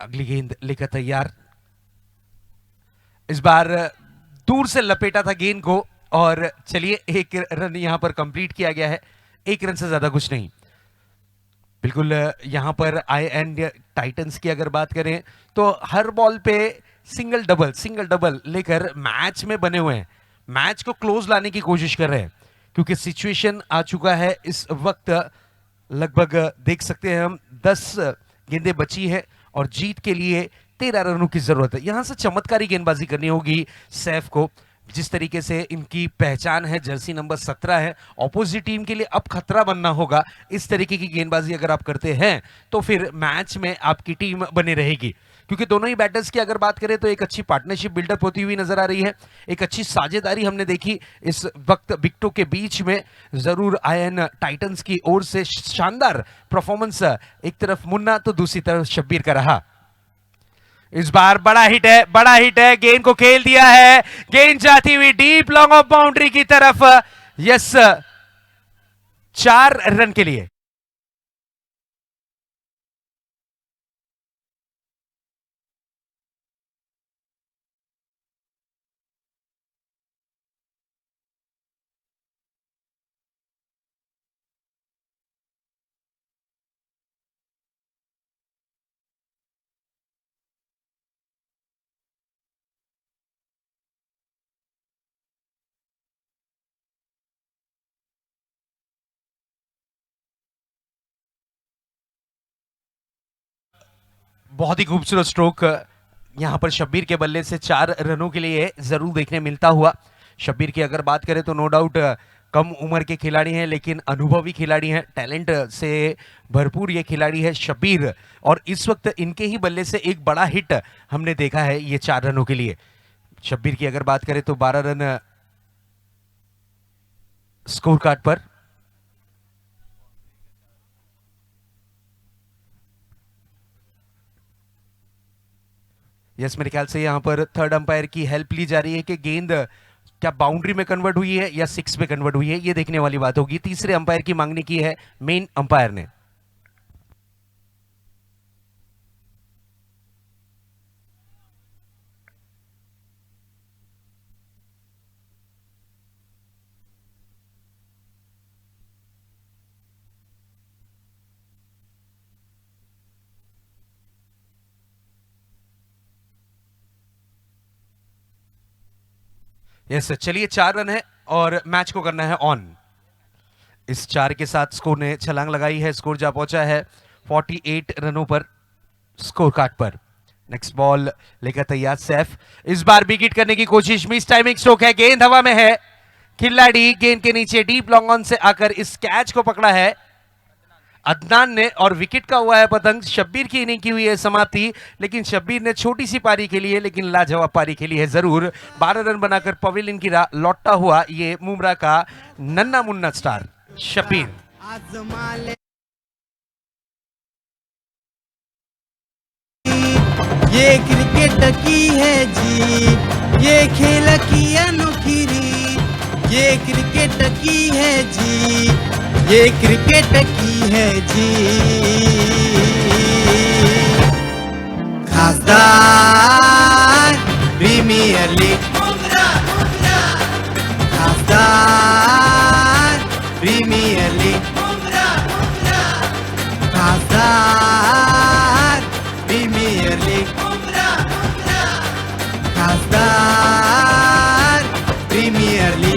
अगली गेंद लेकर तैयार। इस बार दूर से लपेटा था गेंद को, और चलिए एक रन यहां पर कंप्लीट किया गया है। 1 रन से ज्यादा कुछ नहीं। बिल्कुल यहां पर आई एंड टाइटंस की अगर बात करें तो हर बॉल पे सिंगल डबल लेकर मैच में बने हुए हैं, मैच को क्लोज लाने की कोशिश कर रहे हैं, क्योंकि सिचुएशन आ चुका है इस वक्त। लगभग देख सकते हैं हम 10 गेंदें बची है और जीत के लिए 13 रनों की जरूरत है। यहां से चमत्कारी गेंदबाजी करनी होगी सैफ को, जिस तरीके से इनकी पहचान है, जर्सी नंबर 17 है। ऑपोजिट टीम के लिए अब खतरा बनना होगा। इस तरीके की गेंदबाजी अगर आप करते हैं तो फिर मैच में आपकी टीम बनी रहेगी, क्योंकि दोनों ही बैटर्स की अगर बात करें तो एक अच्छी पार्टनरशिप बिल्डअप होती हुई नजर आ रही है। एक अच्छी साझेदारी हमने देखी इस वक्त विकेटों के बीच में। जरूर आयन टाइटंस की ओर से शानदार परफॉर्मेंस, एक तरफ मुन्ना तो दूसरी तरफ शब्बीर का रहा। इस बार बड़ा हिट है, गेंद को खेल दिया है, गेंद जाती हुई डीप लॉन्ग ऑफ बाउंड्री की तरफ। यस, 4 रन के लिए। बहुत ही खूबसूरत स्ट्रोक यहाँ पर शब्बीर के बल्ले से 4 रनों के लिए जरूर देखने मिलता हुआ। शब्बीर की अगर बात करें तो नो डाउट कम उम्र के खिलाड़ी हैं लेकिन अनुभवी खिलाड़ी हैं, टैलेंट से भरपूर ये खिलाड़ी है शब्बीर, और इस वक्त इनके ही बल्ले से एक बड़ा हिट हमने देखा है ये 4 रनों के लिए। शब्बीर की अगर बात करें तो 12 रन स्कोर कार्ड पर। यस, मेरे ख्याल से यहां पर थर्ड अंपायर की हेल्प ली जा रही है कि गेंद क्या बाउंड्री में कन्वर्ट हुई है या 6 में कन्वर्ट हुई है, ये देखने वाली बात होगी। तीसरे अंपायर की मांगनी की है मेन अंपायर ने। यस, चलिए 4 रन है और मैच को करना है ऑन। इस 4 के साथ स्कोर ने छलांग लगाई है, स्कोर जा पहुंचा है 48 रनों पर स्कोर कार्ड पर। नेक्स्ट बॉल लेकर तैयार सैफ, इस बार भी हिट करने की कोशिश, मिस टाइमिंग स्ट्रोक है, गेंद हवा में है, खिलाड़ी गेंद के नीचे डीप लॉन्ग ऑन से आकर इस कैच को पकड़ा है अदनान ने, और विकेट का हुआ है पतंग। शब्बीर की इनिंग की हुई है समाप्ति, लेकिन शब्बीर ने छोटी सी पारी खेली है लेकिन लाजवाब पारी खेली है जरूर। 12 रन बनाकर पवेलियन की राह लौटता हुआ ये मुमरा का नन्ना मुन्ना स्टार शब्बीर। आजमा ले ये क्रिकेट की है जी, ये खेल की अनोखी रीत, ये क्रिकेट की है जी, ये क्रिकेट की है जी। खासदार प्रीमियर लीग, खासदार प्रीमियर लीग, खासदार प्रीमियर लीग, खासदार प्रीमियर लीग।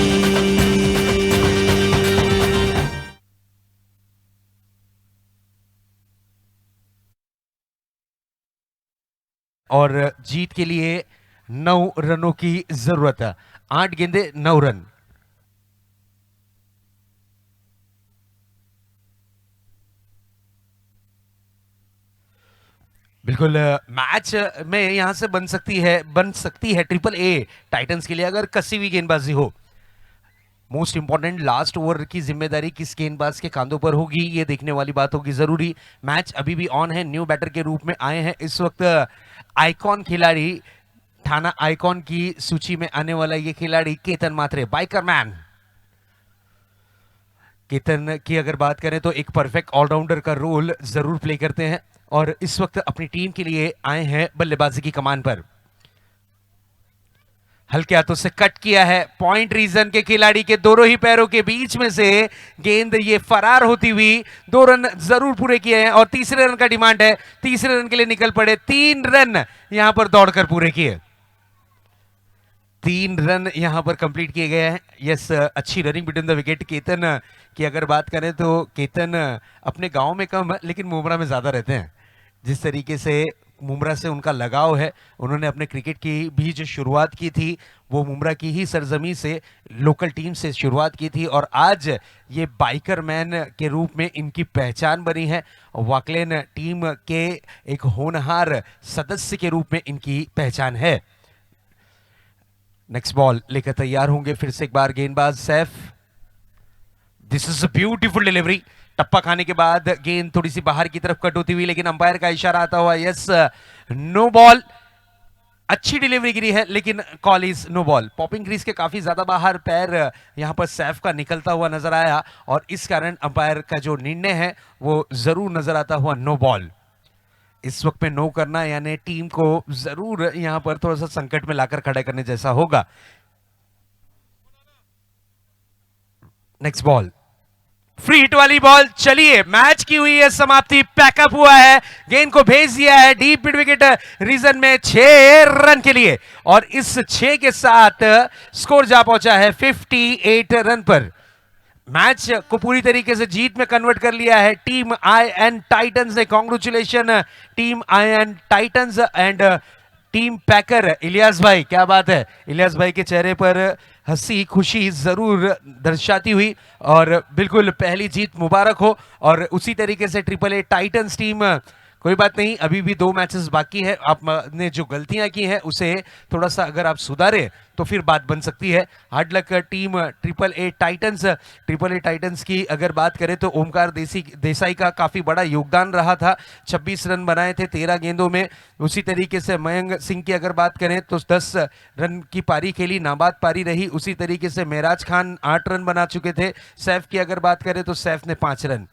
और जीत के लिए 9 रनों की जरूरत है, 8 गेंदे 9 रन। बिल्कुल, मैच में यहां से बन सकती है ट्रिपल ए टाइटंस के लिए अगर कसी हुई गेंदबाजी हो। मोस्ट इंपॉर्टेंट लास्ट ओवर की जिम्मेदारी किस गेंदबाज के कांधों पर होगी, ये देखने वाली बात होगी जरूरी। मैच अभी भी ऑन है, न्यू बैटर के रूप में आए हैं इस वक्त आइकॉन खिलाड़ी, थाना आइकॉन की सूची में आने वाला ये खिलाड़ी केतन मात्रे, बाइकर मैन। केतन की अगर बात करें तो एक परफेक्ट ऑलराउंडर का रोल जरूर प्ले करते हैं और इस वक्त अपनी टीम के लिए आए हैं बल्लेबाजी की कमान पर। हल्के हाथों से कट किया है, पॉइंट रीजन के खिलाड़ी के दोनों ही पैरों के बीच में से गेंद ये फरार होती हुई 2 रन जरूर पूरे किए हैं और तीसरे रन का डिमांड है, तीसरे रन के लिए निकल पड़े। 3 रन यहां पर दौड़कर पूरे किए, 3 रन यहां पर कंप्लीट किए गए हैं। यस, अच्छी running between the wicket. Ketan की अगर बात करें तो केतन अपने गांव में कम लेकिन मुमरा में ज्यादा रहते हैं। जिस तरीके से मुमरा से उनका लगाव है, उन्होंने अपने क्रिकेट की भी जो शुरुआत की थी वो मुमरा की ही सरजमी से, लोकल टीम से शुरुआत की थी और आज ये बाइकर मैन के रूप में इनकी पहचान बनी है। वाकलेन टीम के एक होनहार सदस्य के रूप में इनकी पहचान है। नेक्स्ट बॉल लेकर तैयार होंगे फिर से एक बार गेंदबाज Saif. This is a beautiful delivery, टप्पा खाने के बाद गेंद थोड़ी सी बाहर की तरफ कट होती हुई लेकिन अंपायर का इशारा आता हुआ यस नो बॉल। अच्छी डिलीवरी गिरी है लेकिन call is no ball. Popping crease के काफी ज्यादा बाहर पैर यहां पर सैफ का निकलता हुआ नजर आया और इस कारण अंपायर का जो निर्णय है वो जरूर नजर आता हुआ नो बॉल। इस वक्त में नो करना यानी टीम को जरूर यहां पर थोड़ा सा संकट में लाकर खड़ा करने जैसा होगा। नेक्स्ट बॉल फ्री हिट वाली बॉल, चलिए मैच की हुई है समाप्ति, पैकअप हुआ है, गेंद को भेज दिया है डीप मिड विकेट रीजन में 6 रन के लिए और इस 6 के साथ स्कोर जा पहुंचा है 58 रन पर। मैच को पूरी तरीके से जीत में कन्वर्ट कर लिया है टीम IN टाइटंस ने। Congratulation team IN titans and team Packer. Ilyas भाई क्या बात है, इलियास भाई के चेहरे पर हंसी खुशी जरूर दर्शाती हुई और बिल्कुल पहली जीत मुबारक हो। और उसी तरीके से AAA टाइटंस टीम, कोई बात नहीं, अभी भी 2 मैचेस बाकी है। आपने जो गलतियां की हैं उसे थोड़ा सा अगर आप सुधारे तो फिर बात बन सकती है। Hard luck team AAA Titans. AAA Titans की अगर बात करें तो ओमकार देसाई का काफी बड़ा योगदान रहा था। 26 रन बनाए थे 13 गेंदों में। उसी तरीके से मयंक सिंह की अगर बात करें तो 10 रन की पारी खेली, नाबाद पारी रही। उसी तरीके से मेराज खान 8 रन बना चुके थे। सैफ की अगर बात करें तो सैफ ने 5 रन